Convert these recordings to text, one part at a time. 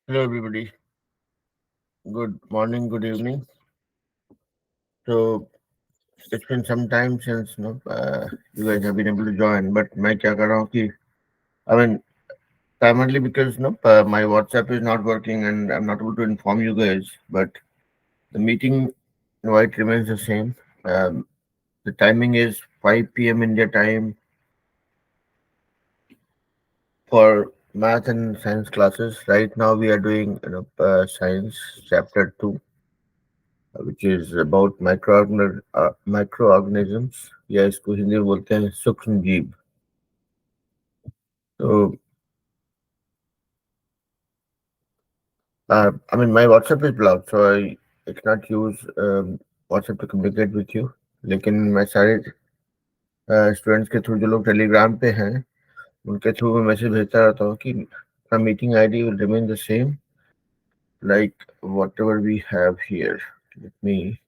Hello, everybody. Good morning, good evening. So it's been some time since you guys have been able to join. But मैं क्या कर रहा हूँ कि I mean primarily because my WhatsApp is not working and I'm not able to inform you guys. But the meeting invite remains the same. The timing is 5 p.m. India time for math and science classes. Right now we are doing science chapter 2, which is about microorganisms या इसको हिंदी में बोलते हैं सूक्ष्म जीव. So I mean my WhatsApp is blocked, so I cannot use WhatsApp to communicate with you. लेकिन मैं सारे स्टूडेंट्स के थ्रू जो लोग टेलीग्राम पे हैं उनके थ्रू मैं मैसेज भेजता रहता हूँ कि meeting ID will remain the same like whatever we have here. Let me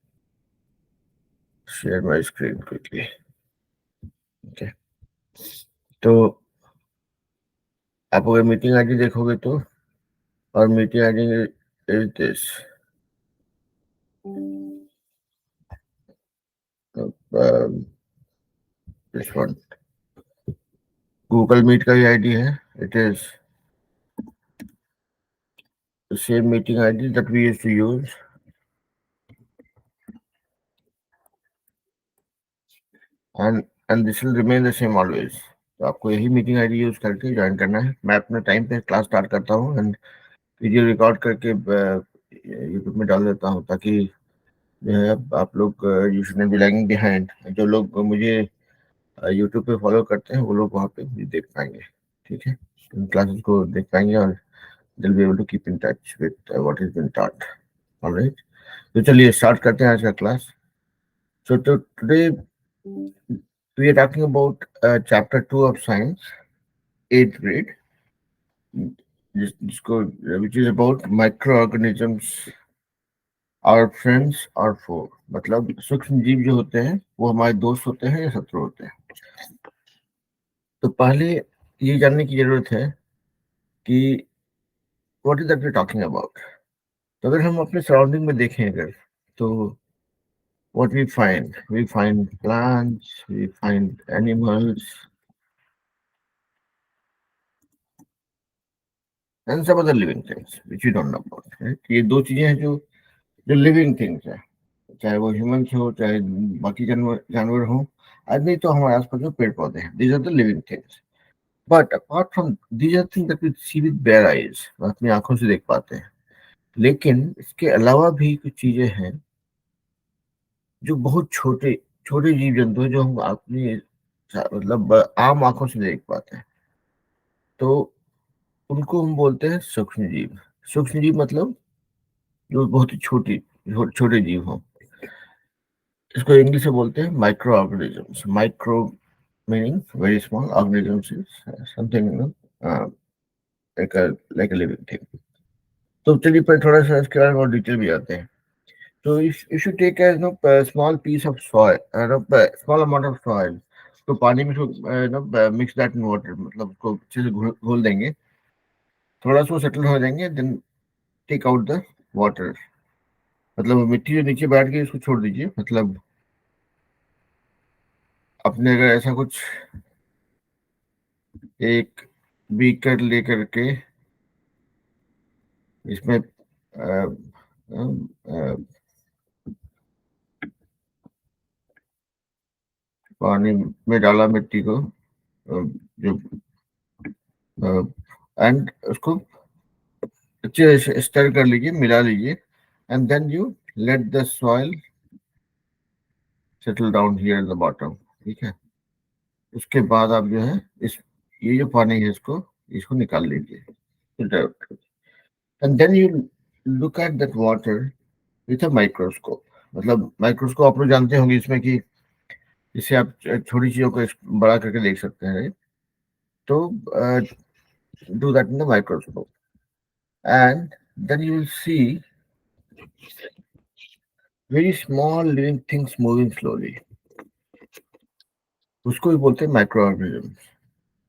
share my screen quickly. Okay. तो आप अगर मीटिंग आईडी देखोगे तो और meeting ID is this. Um, this one. Google Meet का ही आईडी है. It is the same meeting ID that we used to use. And this will remain the same always. तो आपको यही मीटिंग आईडी यूज करके join करना है. मैं अपने टाइम पे क्लास स्टार्ट करता हूँ एंड वीडियो रिकॉर्ड करके यूट्यूब में डाल देता हूँ ताकि जो है आप लोग you should not be lagging behind. जो लोग मुझे यूट्यूब पे फॉलो करते हैं वो लोग वहाँ पे भी देख पाएंगे. ठीक है, क्लासेस को देख पाएंगे और they'll be able to keep in touch with what has been taught. All right. तो चलिए स्टार्ट करते हैं आज का class. So today we are talking about chapter 2 of science, 8th grade, which is about microorganisms, our friends or foe. मतलब सूक्ष्म जीव जो होते हैं वो हमारे दोस्त होते हैं या शत्रु होते हैं. तो पहले ये जानने की जरूरत है कि what is that we're talking about. तो अगर हम अपने सराउंडिंग में देखें अगर तो what we find plants, we find animals and some other living things which we don't know about. Right? ये दो चीजें हैं जो लिविंग थिंग्स है, चाहे वो ह्यूमंस हो चाहे बाकी जानवर हो. आदमी तो हमारे आसपास जो पेड़ पौधे हैं, these are the living things. But apart from these are things that we see with bare eyes, अपनी आंखों से देख पाते हैं. लेकिन इसके अलावा भी कुछ चीजें हैं जो बहुत छोटे छोटे जीव जंतु हैं जो हम अपनी मतलब आम आंखों से देख पाते हैं. तो उनको हम बोलते हैं सूक्ष्म जीव. सूक्ष्म जीव मतलब जो बहुत ही छोटे जीव हों. इसको इंग्लिश में बोलते हैं micro organisms. Micro meaning very small, organisms is something like a living thing. तो चलिए पर थोड़ा सा इसके बारे में और डिटेल भी आते हैं. तो you should take a small piece of soil, small amount of soil. तो पानी में मिक्स दैट इन वाटर, मतलब उसको अच्छे से घोल देंगे, थोड़ा सा सेटल हो जाएंगे, then take out the water. मतलब मिट्टी जो नीचे बैठ गई उसको छोड़ दीजिए. मतलब आपने अगर ऐसा कुछ एक बीकर लेकर के इसमें पानी में डाला मिट्टी को, जो एंड उसको अच्छे से स्टर कर लीजिए, मिला लीजिए, and then you let the soil settle down here at the bottom. ठीक है, उसके बाद आप जो है ये जो पानी है इसको निकाल लीजिए, filter out. And then you look at that water with a microscope. मतलब माइक्रोस्कोप आप लोग जानते होंगे इसमें कि इससे आप छोटी चीजों को बड़ा करके देख सकते हैं. तो do that in the microscope and then you will see very small living things moving slowly. उसको भी बोलते हैं माइक्रो ऑर्गेनिज्म.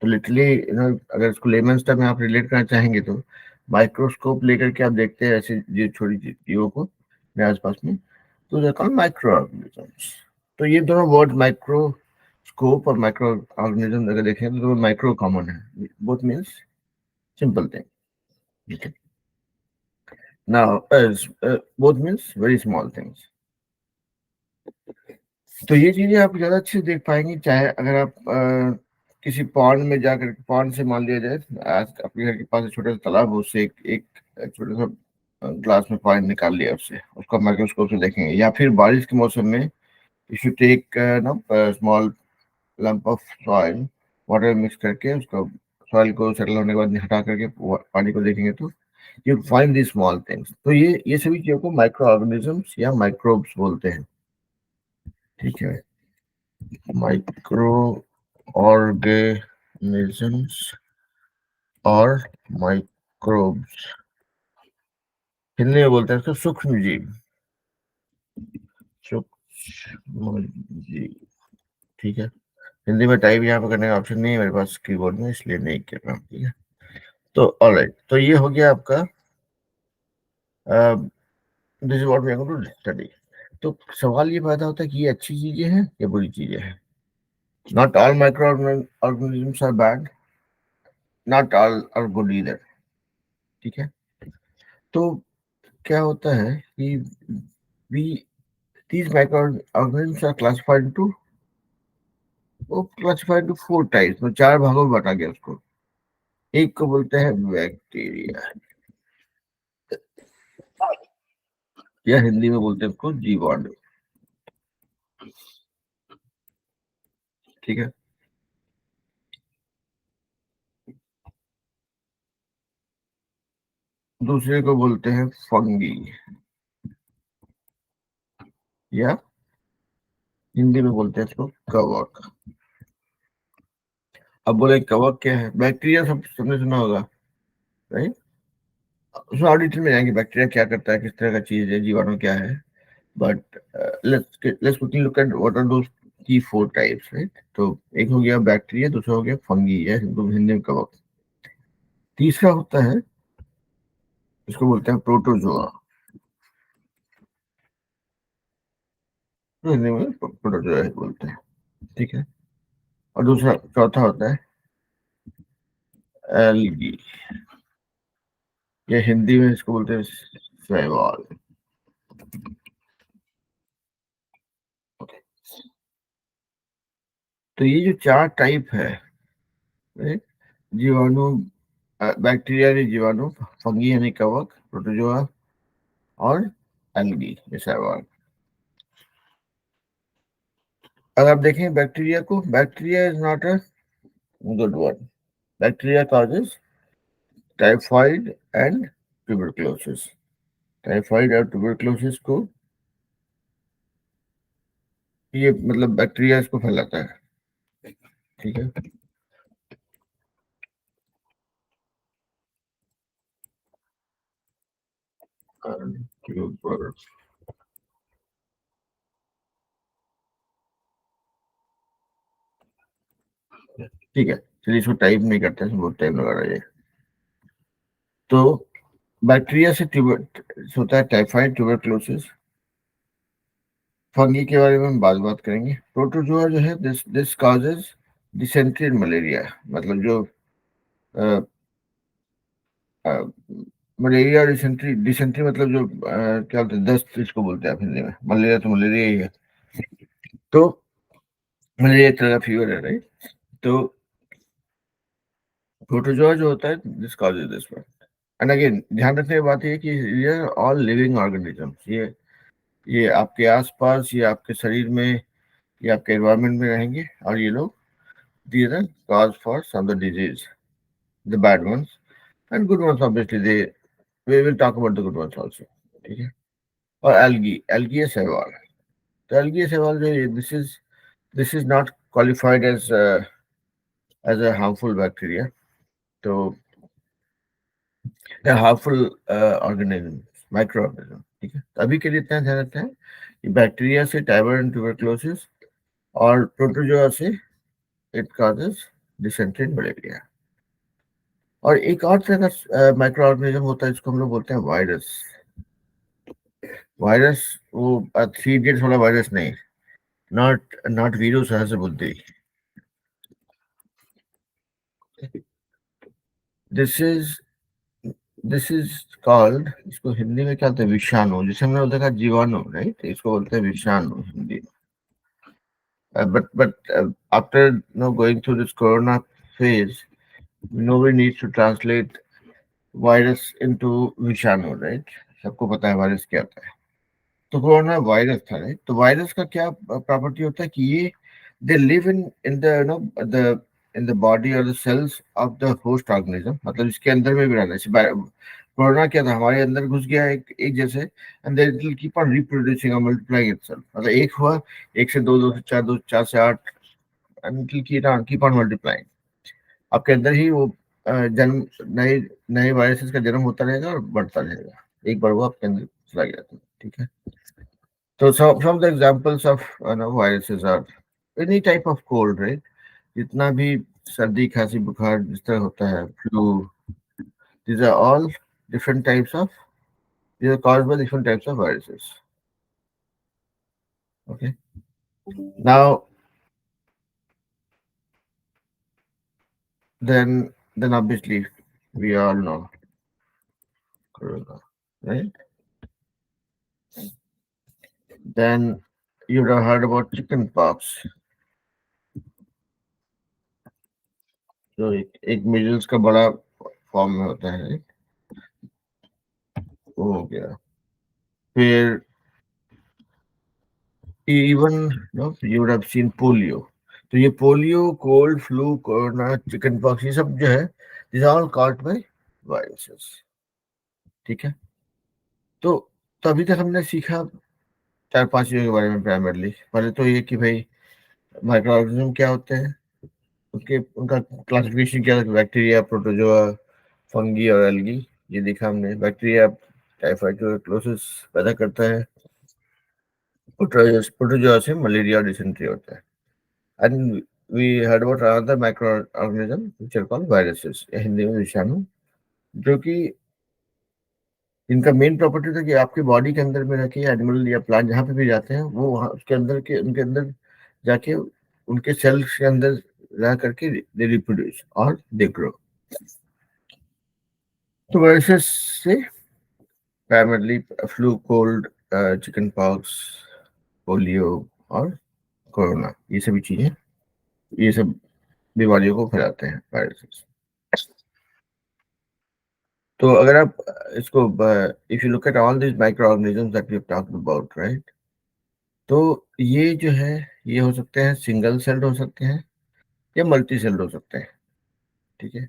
तो लिटरली अगर इसको लेमन टर्म में आप रिलेट करना चाहेंगे तो माइक्रोस्कोप लेकर के आप देखते हैं ऐसे जो छोटी चीजों को अपने आसपास में, तो दे कॉल्ड माइक्रो ऑर्गेनिजम्स। तो ये दोनों वर्ड माइक्रोस्कोप और माइक्रो ऑर्गेनिज्म अगर देखें तो दोनों माइक्रो कॉमन है, both means simple thing. Okay. Now, both means very small things. तो ये चीजें आप ज्यादा अच्छे से देख पाएंगे, चाहे अगर आप किसी पॉन्ड में जाकर, पॉन्ड से मान लिया जाए आज आपके घर के पास एक छोटा सा तालाब है, उससे एक छोटा सा ग्लास में पानी निकाल लिया, उससे उसको माइक्रोस्कोप से देखेंगे। या फिर बारिश के मौसम में if you take small lump of soil, water mix करके उसको, सॉइल को सेटल होने के बाद हटा करके पानी को देखेंगे तो you find the small things. तो ये सभी चीजों को माइक्रो ऑर्गेनिजम्स या माइक्रोब्स बोलते हैं। ठीक है, माइक्रो ऑर्गेनिजम्स और माइक्रोब्स, हिंदी में बोलते हैं इसको सूक्ष्म जीव, सूक्ष्म जीव। ठीक है, हिंदी में टाइप यहाँ पे करने का ऑप्शन नहीं है मेरे पास कीबोर्ड में, इसलिए नहीं कर रहा हूँ। ठीक है, तो ऑलराइट, तो ये हो गया आपका, this is what we are going to study. तो सवाल ये पैदा होता है कि ये अच्छी चीजें हैं या बुरी चीजें हैं। Not all microorganisms are bad, not all are good either. ठीक है, तो क्या होता है कि we these microorganisms are classified into, वो क्लासिफाइड टू 4 टाइप्स, में 4 भागों में बांटा गया उसको। एक को बोलते हैं बैक्टीरिया, या हिंदी में बोलते हैं उसको जीवाणु। ठीक है, दूसरे को बोलते हैं फंगी, या हिंदी में बोलते हैं इसको कवक। अब बोले कवक क्या है? बैक्टीरिया सब सबने सुना होगा, राइट? उसमें और डिटेल में जाएंगे बैक्टीरिया क्या करता है, किस तरह का चीज है, जीवाणु क्या है। But let's quickly look at what are those की 4 टाइप्स, राइट? तो एक हो गया बैक्टीरिया, दूसरा हो गया फंगी या हिंदी में कवक, तीसरा होता है, इसको बोलते हैं प्रोटोजोआ, तो हिंदी में प्रोटोजोआ ही बोलते हैं। ठीक है, और दूसरा चौथा होता है एल्गी, या हिंदी में इसको बोलते हैं शैवाल। तो ये जो 4 टाइप है, right? जीवाणु, बैक्टीरिया यानी जीवाणु, फंगी यानी कवक, प्रोटोजोआ, और एल्गी या शैवाल। अगर आप देखें बैक्टीरिया को, bacteria is not a good word. Bacteria causes typhoid and tuberculosis. Typhoid और ट्यूबरक्लोसिस को, ये मतलब बैक्टीरिया इसको फैलाता है। ठीक है, ट्यूबर, ठीक है, चलिए इसको टाइप नहीं करते हैं, बहुत टाइम लगा रहा है। तो बैक्टीरिया से ट्यूबर होता है टाइफाइड, ट्यूबरक्लोसिस। फंगी के बारे में हम बात करेंगे। प्रोटोजोआ जो है, this causes dysentery and malaria, मतलब जो मलेरिया, डिसेंट्री, डिसेंट्री मतलब जो क्या बोलते हैं, दस्त इसको बोलते हैं आप हिंदी में, मलेरिया तो मलेरिया ही है। तो मलेरिया एक तरह का फीवर है, राइट? तो प्रोटोजोआ जो होता है, this causes this one. And again ध्यान रखने की बात ये है कि ये आर ऑल लिविंग ऑर्गेनिजम्स, ये आपके आसपास, ये आपके शरीर में, ये आपके एनवायरमेंट में रहेंगे, और ये लोग these are cause for some of the disease, the bad ones, and good ones obviously they, we will talk about the good ones also. ठीक है, और एल्गी है शैवाल। तो एल्गी शैवाल जो है, this is not qualified as a harmful bacteria, तो हार्मफुल ऑर्गेनिज्म, माइक्रो ऑर्गेनिज्म। ठीक है, तो अभी के लिए इतना ध्यान रखते हैं कि बैक्टीरिया से टाइफाइड एंड ट्यूबरक्लोसिस, और प्रोटोजोआ से it causes dysentery and malaria. और एक और तरह का माइक्रो ऑर्गेनिज्म होता है जिसको हम लोग बोलते हैं वायरस। वायरस वो 3 इडियट्स वाला वायरस नहीं, नॉट नॉट वीरू सहस्र बुद्धि। This is this is called, इसको हिंदी में क्या बोलते हैं, विषाणु। जिसे हमने देखा जीवाणु, राइट, इसको बोलते हैं विषाणु हिंदी में। but after going through this corona phase, nobody needs to translate virus into विषाणु, राइट। सबको पता है वायरस क्या होता है। तो कोरोना वायरस था, राइट। तो वायरस का क्या प्रॉपर्टी होता है कि ये they live in the the in the body और the cells of the host organism, मतलब इसके अंदर में भी रहना है। कोरोना क्या था, हमारे अंदर घुस गया एक जैसे, and they will keep on reproducing और मल्टीप्लाइंग इटसेल्फ। मतलब एक हुआ, एक से दो, दो से चार, दो चार से आठ, and it will keep on multiplying. आपके अंदर ही वो जन्म, नए नए वायरसेस का जन्म होता रहेगा और बढ़ता रहेगा। एक बार वो आपके अंदर चला गया था, ठीक है। तो some of the examples of viruses are any type of cold, right? जितना भी सर्दी खांसी बुखार जिस तरह होता है, flu, these are all different types of, these are caused by different types of viruses. Okay. Now then obviously we all know corona, right? Then you would have heard about chicken pox. जो एक measles का बड़ा form में होता है, right? वो हो गया। फिर even you would have seen polio. तो ये polio, cold, flu, corona, chicken pox, ये सब जो है, this all caused by viruses, ठीक है। तो अभी तक हमने सीखा चार पांच चीजों के बारे में प्राइमरली। पहले तो ये कि भाई माइक्रो ऑर्गेनिज्म क्या होते हैं, उनके उनका क्लासिफिकेशन क्या है, बैक्टीरिया, प्रोटोजोआ, फंगी और एल्गी। ये देखा हमने। बैक्टीरिया टाइफाइड ट्यूबरकुलोसिस पैदा करता है। प्रोटोजोआ से मलेरिया और डिसेंट्री होता है। And we heard about another microorganism which are called viruses, या हिंदी में विषाणु, जो कि इनका मेन प्रॉपर्टी था कि आपके बॉडी के अंदर में रह के एनिमल या प्लांट जहाँ पे भी जाते हैं, वो वहाँ उसके अंदर के उनके अंदर जाके उनके सेल्स के अंदर रह करके दे रिप्रोड्यूस और दे ग्रो। तो वायरसेस से primarily flu, cold, chicken pox, polio और कोरोना, ये सभी चीजें, ये सब बीमारियों को फैलाते हैं वायरसेस। तो अगर आप इसको, if you look at all this micro organisms that we have talked about, right, तो ये जो है, ये हो सकते हैं सिंगल सेल्ड हो सकते हैं या मल्टी सेल्ड हो सकते हैं, ठीक है।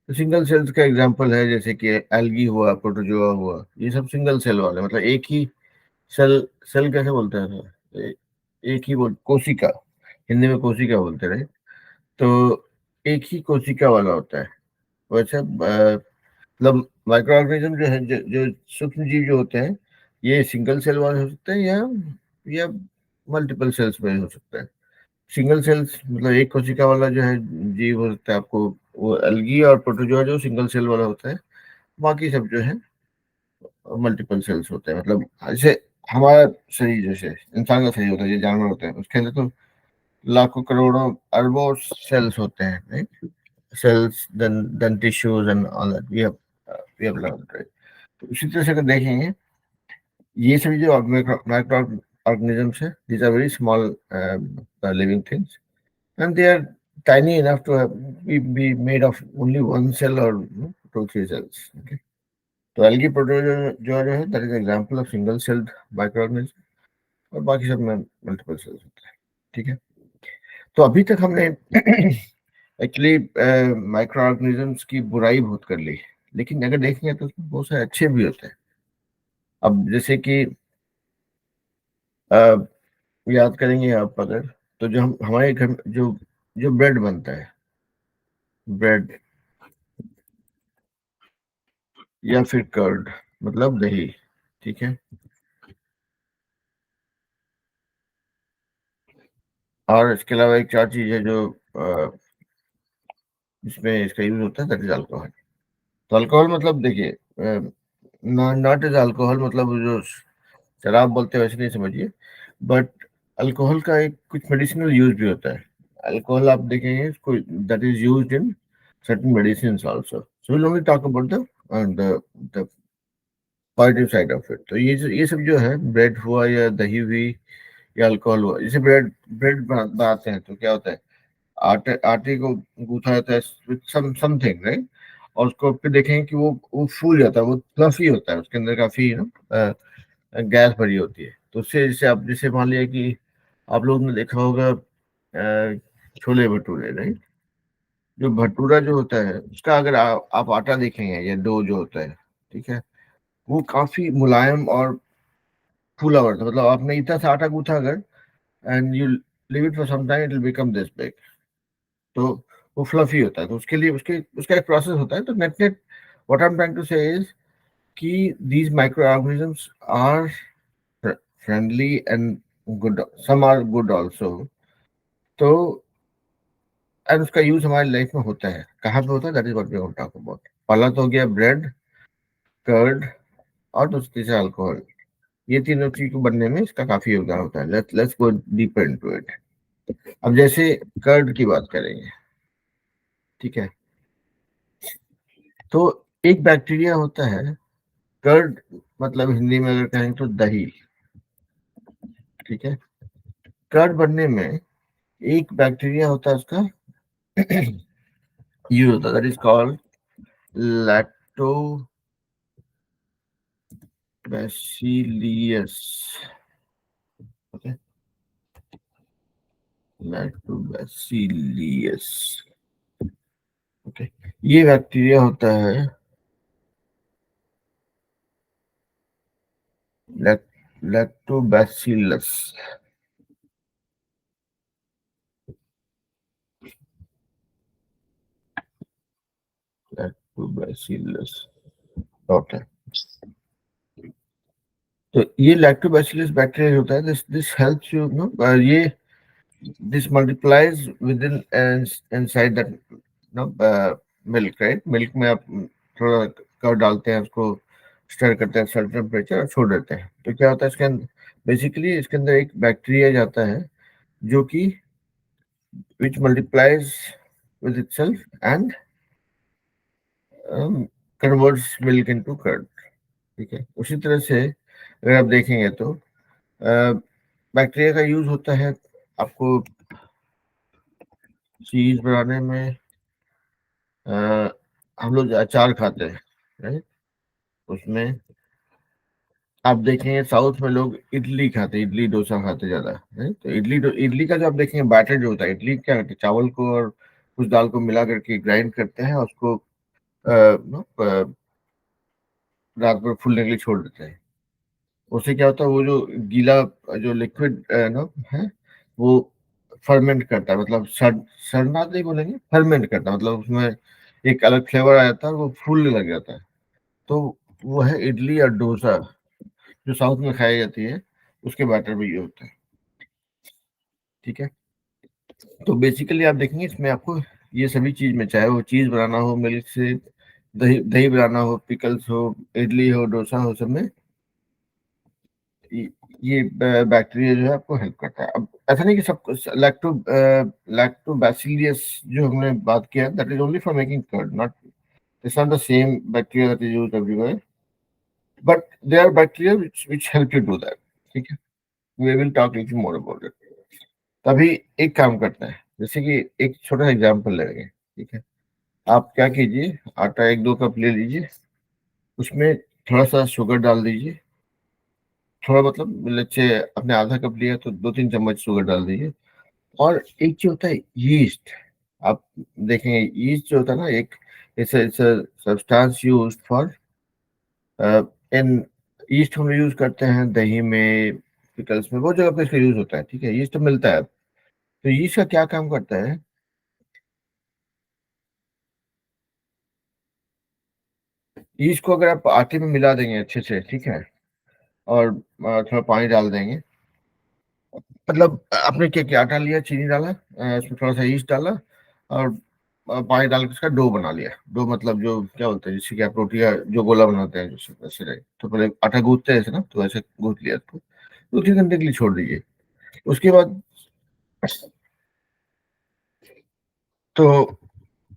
तो सिंगल सेल्स का एग्जांपल है जैसे कि एल्गी हुआ, प्रोटोजोआ हुआ, ये सब सिंगल सेल वाले, मतलब एक ही सेल। सेल कैसे बोलते हैं सर? एक ही बोल, कोशिका, हिंदी में कोशिका बोलते रहे। तो एक ही कोशिका वाला होता है। वैसे मतलब माइक्रो ऑर्गेनिज्म जो है, जो सूक्ष्म जीव जो होते हैं, ये सिंगल सेल वाले हो सकते हैं या मल्टीपल सेल्स में हो सकते हैं। सिंगल सेल्स मतलब एक कोशिका वाला जो है जीव हो सकता है आपको, वो एल्गी और प्रोटोजोआ जो सिंगल सेल वाला होता है। बाकी सब जो है मल्टीपल सेल्स होते हैं। मतलब जैसे हमारा शरीर, जैसे इंसान का शरीर होता है, ये जानवर होते हैं, उसके अंदर तो लाखों करोड़ों अरबों सेल्स होते हैं, right. Cells, then tissues and all that we have learned, right. तो इसी तरह से अगर देखेंगे, ये सभी जो माइक्रो ऑर्गेनिजम्स है, these are very small living things, and they are tiny enough to be made of only one cell or two, three cells. Okay. तो एल्गी प्रोटोजोआ जो है, that is example of single celled microorganism, और बाकी सब में multiple cells होते हैं, ठीक है। तो अभी तक हमने एक्चुअली माइक्रो ऑर्गेनिजम्स की बुराई बहुत कर ली, लेकिन अगर देखेंगे तो उसमें बहुत सारे अच्छे भी होते हैं। अब जैसे कि याद करेंगे आप अगर, तो जो हम हमारे घर में जो जो ब्रेड बनता है, ब्रेड या फिर कर्ड, मतलब दही, ठीक है। और इसके अलावा एक चार चीज है जो इसमें इसका यूज होता है, दैट इज अल्कोहल। तो अल्कोहल मतलब देखिए, नॉट इज अल्कोहल मतलब जो शराब बोलते हैं वैसे नहीं समझिए, बट अल्कोहल का एक कुछ मेडिसिनल यूज भी होता है। अल्कोहल आप देखेंगे इसको, that is used in certain medicine also, so will only talk about the positive side of it. तो ये सब जो है, ब्रेड हुआ या दही हुई या अल्कोहल हुआ, जैसे ब्रेड ब्रेड बनाते हैं तो क्या होता है, आटे आटे को गूंथा जाता है विद समथिंग, राइट, और उसको फिर देखेंगे कि वो फूल जाता है, वो फ्लफी होता है, उसके अंदर काफी गैस भरी होती है। तो उससे जैसे आप जैसे मान लिया कि आप लोगों ने देखा होगा छोले भटूरे, राइट, जो भटूरा जो होता है उसका अगर आप आटा देखेंगे या डो जो होता है, ठीक है, वो काफी मुलायम और फूला हुआ होता है। मतलब आपने इतना सा आटा गूंथा अगर, and you leave it for some time, it will become this big. तो वो फ्लफी होता है, तो उसके लिए उसका एक प्रोसेस होता है। तो net net what I am trying to say is कि these micro organisms are friendly and good, some are good also. तो एंड उसका यूज हमारी लाइफ में होता है, कहाँ पे होता है, that is what we want to talk about. पहला तो हो गया ब्रेड, कर्ड, और दूसरी से अल्कोहल। ये तीनों चीज को बनने में इसका काफी योगदान होता है। Let's go deeper into it. अब जैसे कर्ड की बात करेंगे, ठीक है, तो एक बैक्टीरिया होता है कर्ड, मतलब हिंदी में अगर कहें तो दही, ठीक है। कर्ड बनने में एक बैक्टीरिया होता है उसका यूज होता है, that is called lactobacillus. Okay, lactobacillus. Okay, ये बैक्टीरिया होता है लैक्टोबैसिलस। Lactobacillus, okay. तो ये लैक्टोबैसिलस बैक्टीरिया होता है, this this helps you know, ये this multiplies within inside that no milk, right? Milk में आप थोड़ा कर्ड डालते हैं, उसको स्टर करते हैं सर्टेन टेम्परेचर और छोड़ देते हैं। तो क्या होता है इसके अंदर, बेसिकली इसके अंदर एक बैक्टीरिया जाता है जो कि which multiplies with itself and converts milk into curd, ठीक है। उसी तरह से अगर आप देखेंगे तो बैक्टीरिया का यूज होता है आपको चीज बनाने में। अ, हम लोग जो अचार खाते हैं, राइट, उसमें आप देखेंगे साउथ में लोग इडली खाते हैं, इडली डोसा खाते ज्यादा, राइट। तो इडली का जो आप देखेंगे बैटर जो होता है, इडली क्या करते हैं, चावल को और कुछ दाल को मिला करके ग्राइंड करते हैं और उसको रात भर फूलने के लिए छोड़ देते हैं। उससे क्या होता है, वो जो गीला जो लिक्विड ना है, वो फर्मेंट करता है, मतलब सड़ना नहीं बोलेंगे, फर्मेंट करता है, मतलब उसमें एक अलग फ्लेवर आ जाता है और वो फूलने लग जाता है। तो वो है इडली और डोसा, जो साउथ में खाई जाती है, उसके बैटर में ये होता है, ठीक है। तो बेसिकली आप देखेंगे इसमें आपको ये सभी चीज में, चाहे वो चीज बनाना हो मिल्क से, दही दही बनाना हो, पिकल्स हो, इडली हो, डोसा हो, सब में ये ये बैक्टीरिया जो है आपको हेल्प करता है। अब ऐसा नहीं कि सब लैक्टोबैसिलियस जो हमने बात किया, that is only for making curd, not, it's not the same bacteria that is used everywhere, but they are bacteria which help you do that, ठीक है। We will talk little more about it. तभी एक काम करते हैं, जैसे कि एक छोटा सा एग्जाम्पल लेंगे, ठीक है। आप क्या कीजिए, आटा एक दो कप ले लीजिए, उसमें थोड़ा सा शुगर डाल दीजिए, थोड़ा मतलब लच्छे, आपने आधा कप लिया तो 2-3 चम्मच शुगर डाल दीजिए। और एक जो होता है यीस्ट, आप देखेंगे यीस्ट जो होता है ना, एक it's a substance used for in, yeast हम यूज करते हैं दही में, पिकल्स में, बहुत जगह पे इसका यूज होता है, ठीक है, यीस्ट मिलता है। तो यीस्ट का क्या काम करता है, यीस्ट को अगर आप आटे में मिला देंगे अच्छे से, ठीक है, और थोड़ा पानी डाल देंगे, मतलब आपने क्या किया, आटा लिया, चीनी डाला, उसमें थोड़ा सा यीस्ट डाला, और पानी डाल के उसका डो बना लिया। डो मतलब जो क्या बोलते हैं, जिससे कि आप रोटी का जो गोला बनाते हैं जैसे वैसे रहे, तो पहले आटा गूंथते हैं ऐसे ना, तो ऐसे गूंथ लिया इसको, 2-3 घंटे के लिए छोड़ दीजिए। उसके बाद तो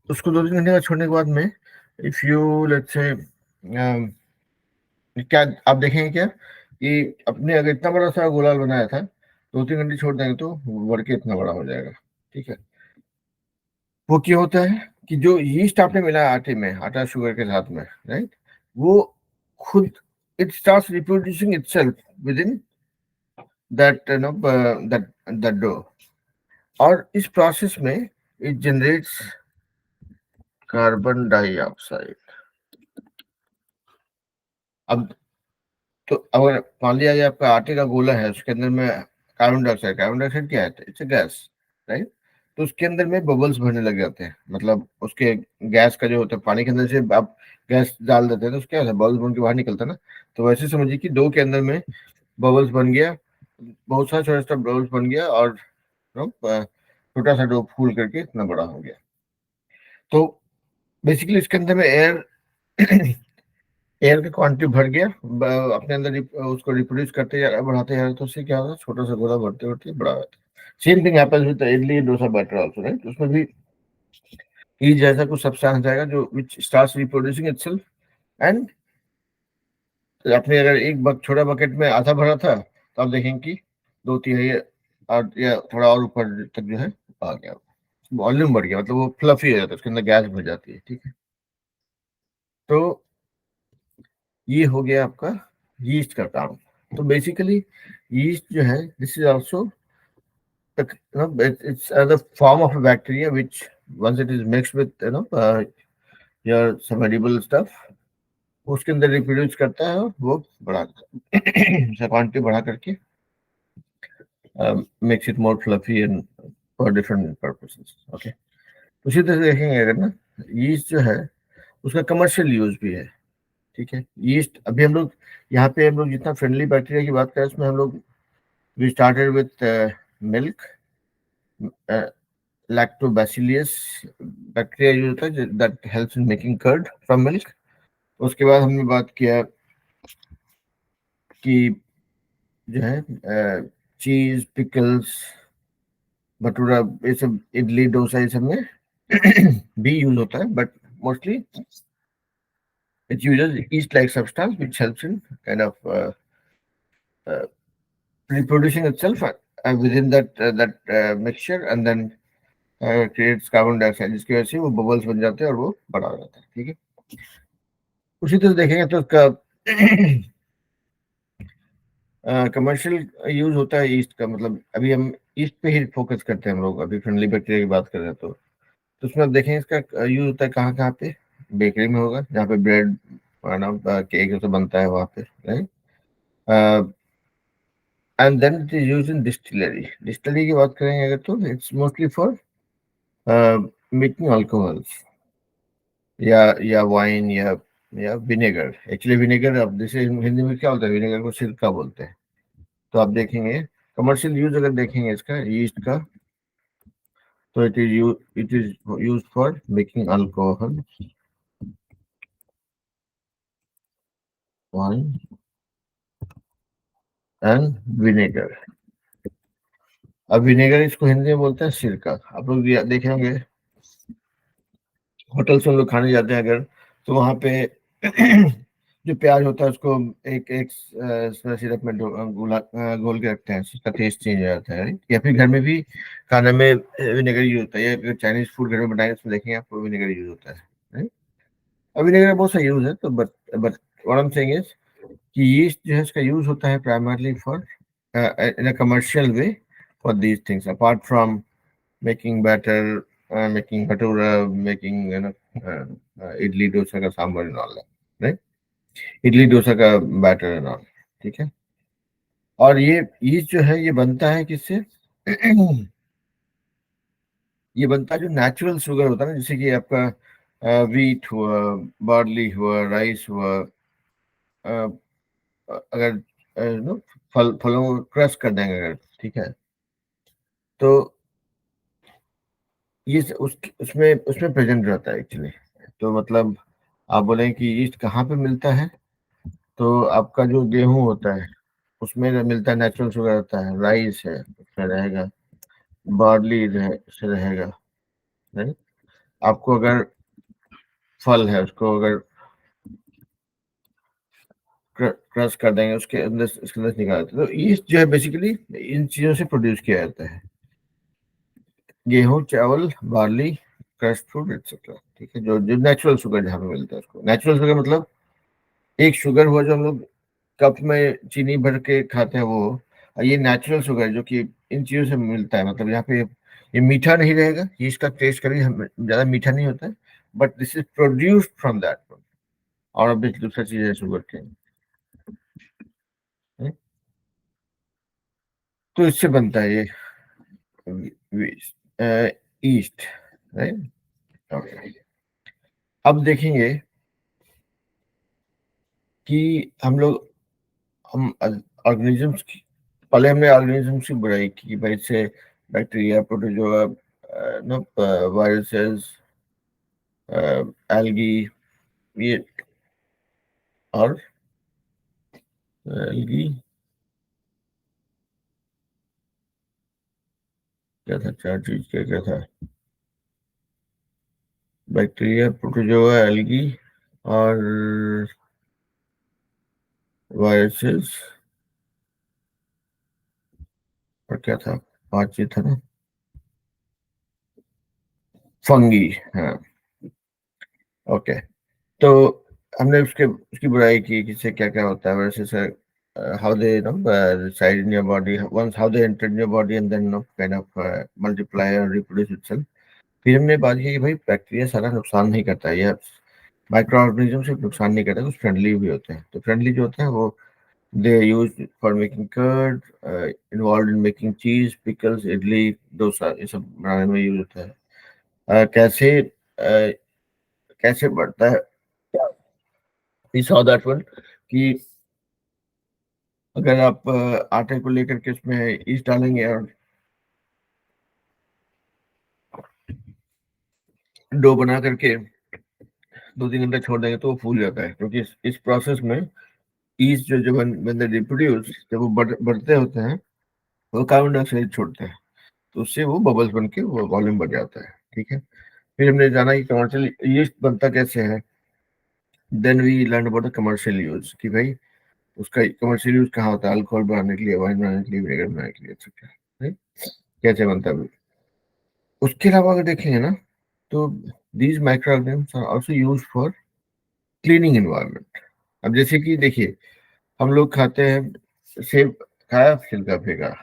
उसको 2-3 घंटे बाद छोड़ने के बाद में, इफ यू लेट्स से क्या आप देखेंगे क्या कि अपने अगर इतना बड़ा सा गोला बनाया था, 2-3 घंटे छोड़ देंगे तो बढ़ के इतना बड़ा हो जाएगा। ठीक है। वो क्या होता है कि जो यीस्ट आपने मिलाया आटे में, आटा शुगर के साथ में, राइट, वो खुद it starts reproducing itself within that that dough. और इस प्रोसेस में इट जनरेट्स कार्बन डाइऑक्साइड। अब तो अगर मान लिया जाए आपका आटे का गोला है, उसके अंदर में कार्बन डाइऑक्साइड क्या है, इट्स गैस, राइट। तो उसके अंदर में बबल्स भरने लग जाते हैं, मतलब उसके गैस का जो होता है, पानी के अंदर से आप गैस डाल देते हैं तो उसके क्या बबल्स बन के बाहर निकलता है ना। तो वैसे समझिए कि डो के अंदर में बबल्स बन गया, बहुत सारा छोटा छोटा बबल्स बन गया, और छोटा सा डो फूल करके इतना बड़ा हो गया। तो बेसिकली इसके अंदर में एयर एयर का क्वांटिटी भर गया, अपने अंदर उसको रिप्रोड्यूस करते जा रहा है, बढ़ाते जा रहा है, तो उससे क्या होगा, छोटा सा गोला बढ़ते बढ़ते बड़ा होता है। Same thing happens with idli dosa batter also, right. उसमें भी ईस्ट जैसा कुछ सब्सटेंस जाएगा जो which starts reproducing itself. And आपने अगर एक छोटा बकेट में आधा भरा था, तो आप देखेंगे कि 2/3 और या थोड़ा और ऊपर तक जो है आ गया, वॉल्यूम बढ़ गया, मतलब वो फ्लफी हो जाता है, उसके अंदर गैस भर जाती है। ठीक है। तो ये हो गया आपका यीस्ट का काम। तो बेसिकली यीस्ट जो है, this is also it's the form of a bacteria which once it is mixed with your some edible stuff, उसके अंदर रिप्रोड्यूस करता है और वो बढ़ाता है क्वांटिटी बढ़ा करके, makes it more fluffy and for different purposes. Okay. उसी तरह से देखेंगे अगर ना, यीस्ट जो है उसका कमर्शियल यूज भी है। ठीक है। यीस्ट अभी हम लोग यहाँ पे हम लोग जितना फ्रेंडली बैक्टीरिया की बात करें, उसमें हम लोग we started with milk, lactobacillus bacteria use होता है that helps in making curd from milk. उसके बाद हमने बात किया कि जो है चीज, पिकल्स, भटूरा, ये सब इडली डोसा ये सब में भी यूज होता है, but mostly it uses yeast-like substance which helps in kind of uh, reproducing itself within that mixture, and then creates carbon dioxide, जिसकी वजह से वो बबल्स बन जाते हैं और वो बड़ा हो जाता है। ठीक है। उसी तरह देखेंगे तो उसका कमर्शियल यूज होता है ईस्ट का, मतलब अभी हम ईस्ट पे ही फोकस करते हैं हम लोग, अभी फ्रेंडली बैक्टीरिया की बात कर रहे हैं। तो उसमें आप देखेंगे इसका यूज होता है कहाँ कहाँ पे, बेकरी में होगा, जहाँ पे ब्रेड केक तो बनता है वहाँ पे, right. And then it is use in distillery की बात करेंगे अगर, तो it's mostly for making alcohols, या वाइन, या विनेगर। एक्चुअली विनेगर, अब जैसे हिंदी में क्या होता है, विनेगर को सिरका बोलते हैं। तो आप देखेंगे कमर्शियल यूज अगर देखेंगे इसका ईस्ट का, तो it is use for making alcohol, wine and vinegar. अब विनेगर इसको हिंदी में बोलते हैं सिरका। आप लोग देखे होंगे होटल से हम लोग खाने जाते हैं अगर, तो वहाँ पे जो प्याज होता है उसको एक एक सिरप में घोल के रखते हैं, उसका टेस्ट चेंज हो जाता है, right? या फिर घर में भी खाने में विनेगर यूज होता है, या अगर चाइनीज फूड घर में बनाए उसमें देखेंगे आपको विनेगर यूज होता है, right? अब विनेगर का बहुत सा यूज है, तो but what I am saying is कि यीस्ट जो है इसका यूज होता है primarily for in a commercial way for these things, apart from making batter, making bhatura, making idli dosa का sambar and all that, right? Idli dosa का बैटर एंड ऑल। ठीक है। और ये यीस्ट जो है ये बनता है किससे ये बनता है जो नेचुरल शुगर होता है ना, जैसे कि आपका वीट हुआ, बार्ली हुआ, राइस हुआ, अ, अगर नो फलों को क्रश कर देंगे अगर, ठीक है, तो ये उसमें उसमें प्रेजेंट रहता है एक्चुअली। तो मतलब आप बोलें कि ईस्ट कहाँ पे मिलता है, तो आपका जो गेहूं होता है उसमें जो मिलता है नेचुरल शुगर रहता है, राइस है उसमें रहेगा, बार्ली से रहेगा, राइट। आपको अगर फल है उसको अगर क्रश कर देंगे उसके अंदर से निकालते हैं, तो ईस्ट जो है बेसिकली इन चीजों से प्रोड्यूस किया जाता है, गेहूं, चावल, बार्ली, क्रश फ्रूट एक्सेट्रा। ठीक है, जो जो नेचुरल शुगर जहाँ पे मिलता है उसको नेचुरल शुगर मतलब एक शुगर हुआ जो हम लोग कप में चीनी भर के खाते हैं वो, और ये नेचुरल शुगर जो कि इन चीजों से मिलता है, मतलब यहाँ पे ये मीठा नहीं रहेगा, ये इसका टेस्ट कभी ज्यादा मीठा नहीं होता है, but this is produced from that, और अब दूसरा चीज है शुगर के। तो इससे बनता है ये ईस्ट, राइट। अब देखेंगे कि हम ऑर्गेनिजम्स की, पहले हमने ऑर्गेनिजम्स की बुराई की भाई, से bacteria, protozoa, no viruses, algae, ये, और एल्गी, क्या था, चार चीज क्या क्या था, बैक्टीरिया, प्रोटोजोआ, एल्गी, और वायरसेस, और क्या था, पांच चीज था ना, फंगी। हाँ, ओके। तो हमने उसके उसकी बुराई की कि इससे क्या क्या होता है, वैसे sir how they know reside in your body, once how they enter in your body and then kind of multiply और reproduce itself। फिर हमने बात की कि भाई बैक्टीरिया सारा नुकसान नहीं करता है, या माइक्रो ऑर्गेनिज्म सिर्फ नुकसान नहीं करता, कुछ फ्रेंडली भी होते हैं। तो फ्रेंडली जो होते हैं वो they use for making curd, involve in making cheese, pickles, idli, dosa, ये सब बनाने में यूज होता है। कैसे बढ़ता है, वी सॉ दैट वन, कि अगर आप आटे को लेकर के उसमें ईस्ट डालेंगे और डो बना करके 2-3 घंटे छोड़ देंगे तो वो फूल जाता है, क्योंकि इस प्रोसेस में ईस्ट जो जब when they reproduce, जब वो बढ़ते होते हैं वो कार्बन डाइऑक्साइड छोड़ते हैं, तो उससे वो बबल्स बन के वो वॉल्यूम बढ़ जाता है। ठीक है, फिर हमने जाना कि कमर्शियल ईस्ट बनता कैसे है, then we learn about the commercial use, कि भाई उसका कमर्शियल यूज कहाँ होता है, अल्कोहल बनाने के लिए, वाइन बनाने के लिए, विनेगर बनाने के लिए, एक्सेट्रा, कैसे बनता है। उसके अलावा अगर देखेंगे ना, तो these micro organisms are also used for cleaning environment. अब जैसे कि देखिए, हम लोग खाते हैं, सेब खाया छिलका फेंका,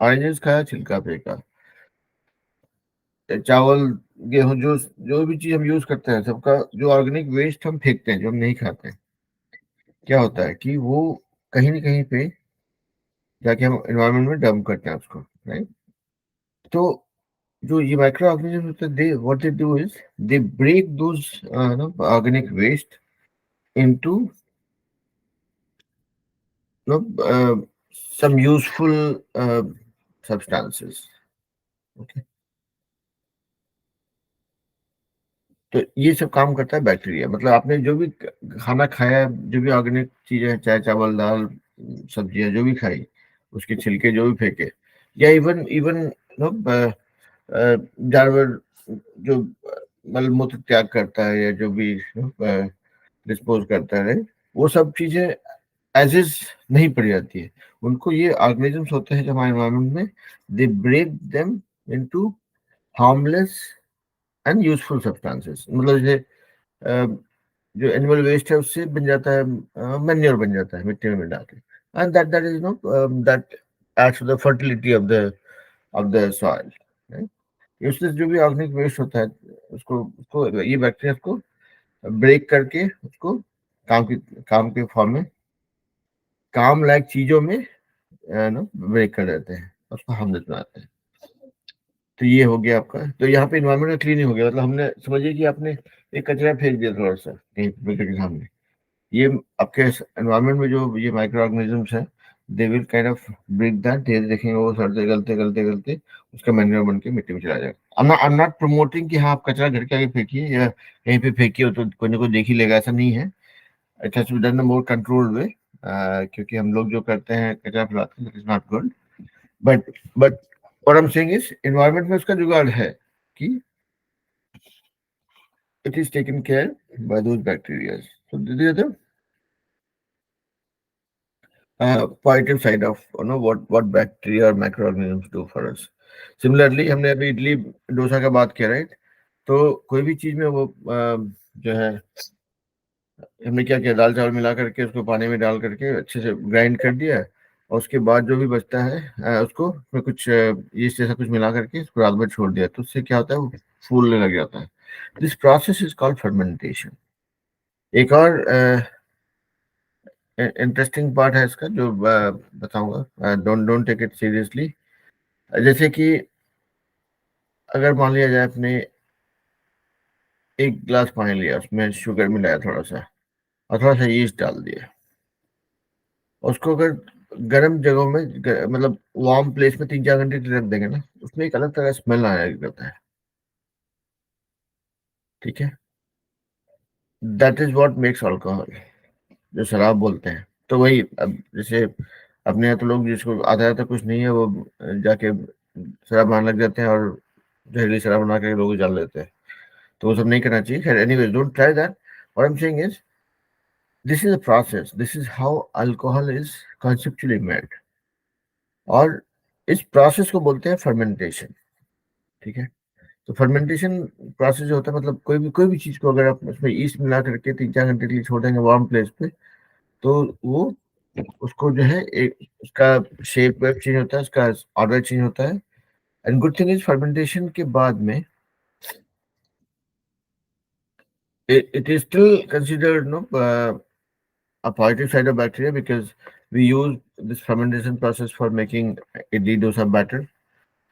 ऑरेंजेस खाया छिलका फेंका, चावल, गेहूं, जो जो भी चीज हम यूज करते हैं सबका जो ऑर्गेनिक वेस्ट हम फेंकते हैं, जो हम नहीं खाते हैं, क्या होता है कि वो कहीं ना कहीं पे जाके हम एनवायरनमेंट में डंप करते हैं उसको, राइट। तो जो ये माइक्रो ऑर्गेनिज्म होते हैं, they what they do is they break those organic waste into know, some useful substances। okay? तो ये सब काम करता है बैक्टीरिया, मतलब आपने जो भी खाना खाया, जो भी ऑर्गेनिक चीजें हैं, चाहे चावल, दाल, सब्जियां जो भी खाई, उसके छिलके जो भी फेंके, या इवन इवन नो जानवर जो मलमूत्र त्याग करता है, या जो भी डिस्पोज करता है, वो सब चीजें एज इज नहीं पड़ी जाती है, उनको ये ऑर्गेनिजम्स होते हैं जो हमारे एनवायरमेंट में, they break them into harmless and useful substances. मतलब जैसे जो एनिमल वेस्ट है उससे बन जाता है, मैन्योर बन जाता है मिट्टी में मिला के, and that is no that adds to the fertility of the soil. इससे जो भी ऑर्गेनिक वेस्ट होता है उसको उसको ये बैक्टीरिया उसको ब्रेक करके उसको काम के फॉर्म में, काम लायक चीजों में ना ब्रेक कर देते हैं, उसको हम बनाते हैं। तो ये हो गया आपका, तो यहाँ पे इन्वायरमेंट क्लीन हो गया, मतलब हमने समझिए कि आपने एक कचरा फेंक दिया थोड़ा सा कहीं मीटर के सामने, ये आपके एनवायरमेंट में जो ये माइक्रो ऑर्गेनिजम्स है they will kind of break that, धीरे देखेंगे वो सड़ते गलते गलते गलते उसका मैन्योर बन के मिट्टी में चला जाएगा। आई एम नॉट प्रमोटिंग कि हाँ आप कचरा घर के आगे फेंकिए या कहीं पे फेंकिए हो तो कोई ना कोई देख ही लेगा, ऐसा नहीं है। It has to be done in more controlled way, क्योंकि हम लोग जो करते हैं कचरा फैलाते हैं, that is not good. But what I am saying is environment में उसका जुगाड़ है कि it is taken care by those bacteria. So this is the positive side of what bacteria or microorganisms do for us. Similarly, हमने अभी इडली डोसा का बात किया, राइट? तो कोई भी चीज में वो जो है हमने क्या किया, दाल चावल मिला करके उसको पानी में डाल करके अच्छे से ग्राइंड कर दिया, और उसके बाद जो भी बचता है उसको उसमें कुछ यीस्ट जैसा कुछ मिला करके उसको रात भर छोड़ दिया, तो उससे क्या होता है वो फूलने लग जाता है। This process is called fermentation. एक और इंटरेस्टिंग पार्ट है इसका जो बताऊंगा, don't don't take it seriously. जैसे कि अगर मान लिया जाए आपने एक गिलास पानी लिया, उसमें शुगर मिलाया थोड़ा सा और थोड़ा सा यीस्ट डाल दिया, उसको अगर गर्म जगहों में मतलब वार्म प्लेस में 3-4 घंटे के लिए रख देंगे ना, उसमें एक अलग तरह का स्मेल आने लग जाता है। ठीक है, that is what makes alcohol, जो शराब बोलते हैं। तो वही अब जैसे अपने यहाँ तो लोग जिसको आधा आता कुछ नहीं है वो जाके शराब बनाने लग जाते हैं और जहरीली शराब बना के लोग डाल देते हैं, तो वो सब नहीं करना चाहिए। खैर anyways, don't try that. What I am saying is this is a process, this is how alcohol is conceptually made, और इस प्रोसेस को बोलते हैं फर्मेंटेशन। ठीक है, तो फर्मेंटेशन प्रोसेस जो होता है मतलब कोई भी चीज को अगर आप उसमें ईस्ट मिला करके 3-4 घंटे के लिए छोड़ देंगे वार्म प्लेस पे, तो वो उसको जो है एक उसका शेप वेप चेंज होता है, उसका ऑर्डर चेंज होता है। And good thing is fermentation के बाद में it is still considered a positive side of bacteria, because we use this fermentation process for making idli dosa batter,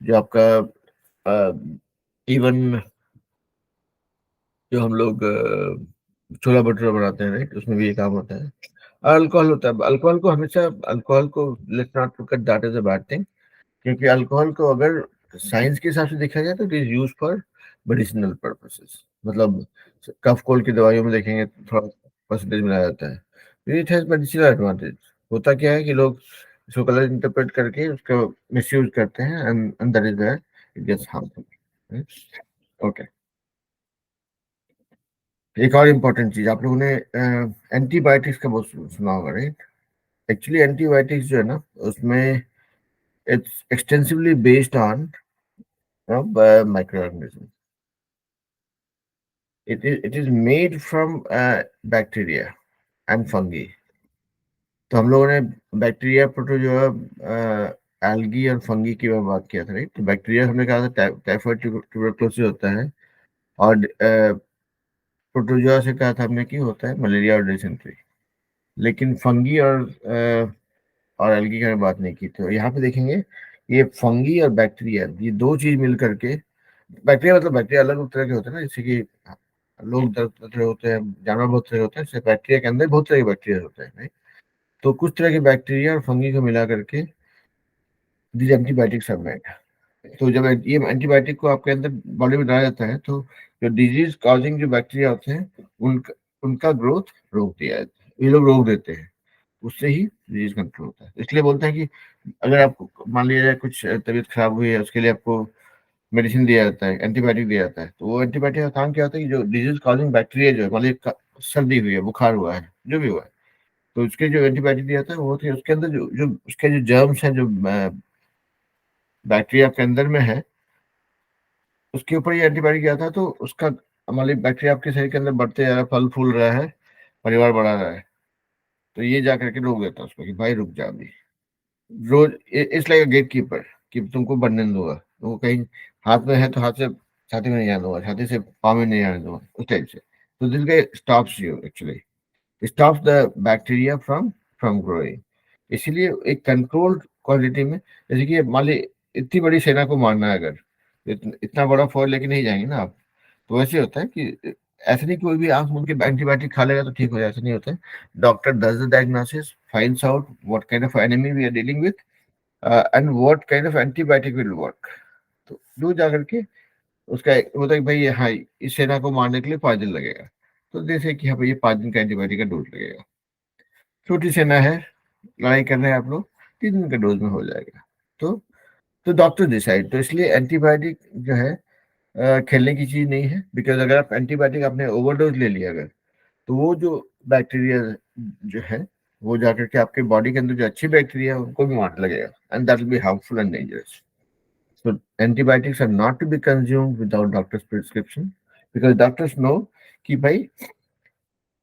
जो आपका इवन जो हम लोग छोला भटूरा बनाते हैं, राइट, उसमें भी ये काम होता है। अल्कोहल होता है, अल्कोहल को हमेशा अल्कोहल को let's not look at that as a bad thing, क्योंकि अल्कोहल को अगर साइंस के हिसाब से देखा जाए तो it is use for medicinal purposes. मतलब कफ कोल्ड की दवाइयों में देखेंगे तो थोड़ा परसेंटेज मिलाया जाता है, इट हैज मेडिसिनल एडवांटेज। होता क्या है कि लोग इसको गलत इंटरप्रेट करके उसका मिसयूज करते हैं, and that is where it gets harmful. Okay, एक और इम्पोर्टेंट चीज, आप लोगों ने एंटीबायोटिक्स का बहुत सुना होगा, राइट? एक्चुअली एंटीबायोटिक्स जो है ना, उसमें it's extensively based on microorganisms. It is made from bacteria and fungi. तो हम लोगों ने बैक्टीरिया प्रोटोजोआ एल्गी और फंगी की बात किया था, राइट? तो बैक्टीरिया हमने कहा था टाइफाइड ट्यूबरकुलोसिस होता है, और प्रोटोजोआ से कहा था हमने कि होता है मलेरिया और डिसेंट्री। लेकिन फंगी और एल्गी की हमने बात नहीं की। तो यहाँ पे देखेंगे ये फंगी और बैक्टीरिया, ये दो चीज मिल करके, बैक्टीरिया मतलब बैक्टीरिया अलग तरह के होते हैं ना, जैसे कि लोग तरह होते हैं, जानवर बहुत तरह होते हैं, जैसे बैक्टीरिया के अंदर बहुत तरह के बैक्टीरिया होते हैं, right? तो कुछ तरह के बैक्टीरिया और फंगी को मिला करके दिस एंटीबायोटिक्स आर मेड। तो जब ये एंटीबायोटिक को आपके अंदर बॉडी में डाला जाता है, तो जो डिजीज कॉजिंग जो बैक्टीरिया होते हैं उनका उनका ग्रोथ रोक दिया जाता है, ये लोग रोक देते हैं, उससे ही डिजीज कंट्रोल होता है। इसलिए बोलते हैं कि अगर आपको मान लिया जाए कुछ तबीयत खराब हुई है, उसके लिए आपको मेडिसिन दिया जाता है, एंटीबायोटिक दिया जाता है, तो वो एंटीबायोटिक का काम क्या होता है कि जो डिजीज कॉजिंग बैक्टीरिया जो है, मान लीजिए सर्दी हुई है, बुखार हुआ है, जो भी हुआ है, तो उसके जो एंटीबायोटिक दिया जाता है वो होती है उसके अंदर जो जो उसके जो जर्म्स हैं, जो बैक्टीरिया के अंदर में है, उसके ऊपर ये एंटीबायोटिक दिया था, तो उसका मान लीजिए बैक्टीरिया आपके शरीर के अंदर बढ़ते जा रहा है, फल फूल रहा है, परिवार बढ़ा रहा है, तो ये जा करके रोक देता है उसको कि भाई रुक जा अभी। रोज it's like a gatekeeper, कि तुमको बढ़ने नहीं दूंगा, तुमको कहीं हाथ में है तो हाथ से छाती में नहीं जाने दूंगा, छाती से पाँव में नहीं जाने दूंगा, उस टाइप से। तो this guy stops you actually, stops the bacteria from growing. इसीलिए एक कंट्रोल्ड क्वांटिटी में, जैसे कि मान ली इतनी बड़ी सेना को मारना है, अगर इतना बड़ा फौज लेके नहीं जाएंगे ना आप, तो वैसे होता है कि ऐसे नहीं कोई भी आंख मूंद के एंटीबायोटिक खा लेगा तो ठीक हो जाए, ऐसा नहीं होता है। Doctor does the diagnosis, finds out what kind of enemy we are dealing with and what kind of antibiotic will work. तो जो जाकर के उसका होता है कि भाई हाँ इस सेना को मारने के लिए 5 दिन लगेगा, तो जैसे कि हाँ भाई ये 5 दिन का एंटीबायोटिक का डोज लगेगा। छोटी सेना है, लड़ाई कर रहे हैं आप लोग, 3 दिन का डोज में हो जाएगा। तो तो डॉक्टर डिसाइड। तो इसलिए एंटीबायोटिक जो है खेलने की चीज नहीं है, बिकॉज अगर आप एंटीबायोटिक आपने ओवरडोज ले लिया अगर, तो वो जो बैक्टीरिया जो है वो जाकर के आपके बॉडी के अंदर जो अच्छी बैक्टीरिया है उनको भी मारने लगेगा, and that will be harmful and dangerous. So antibiotics are not to be consumed without doctor's prescription because doctors know कि भाई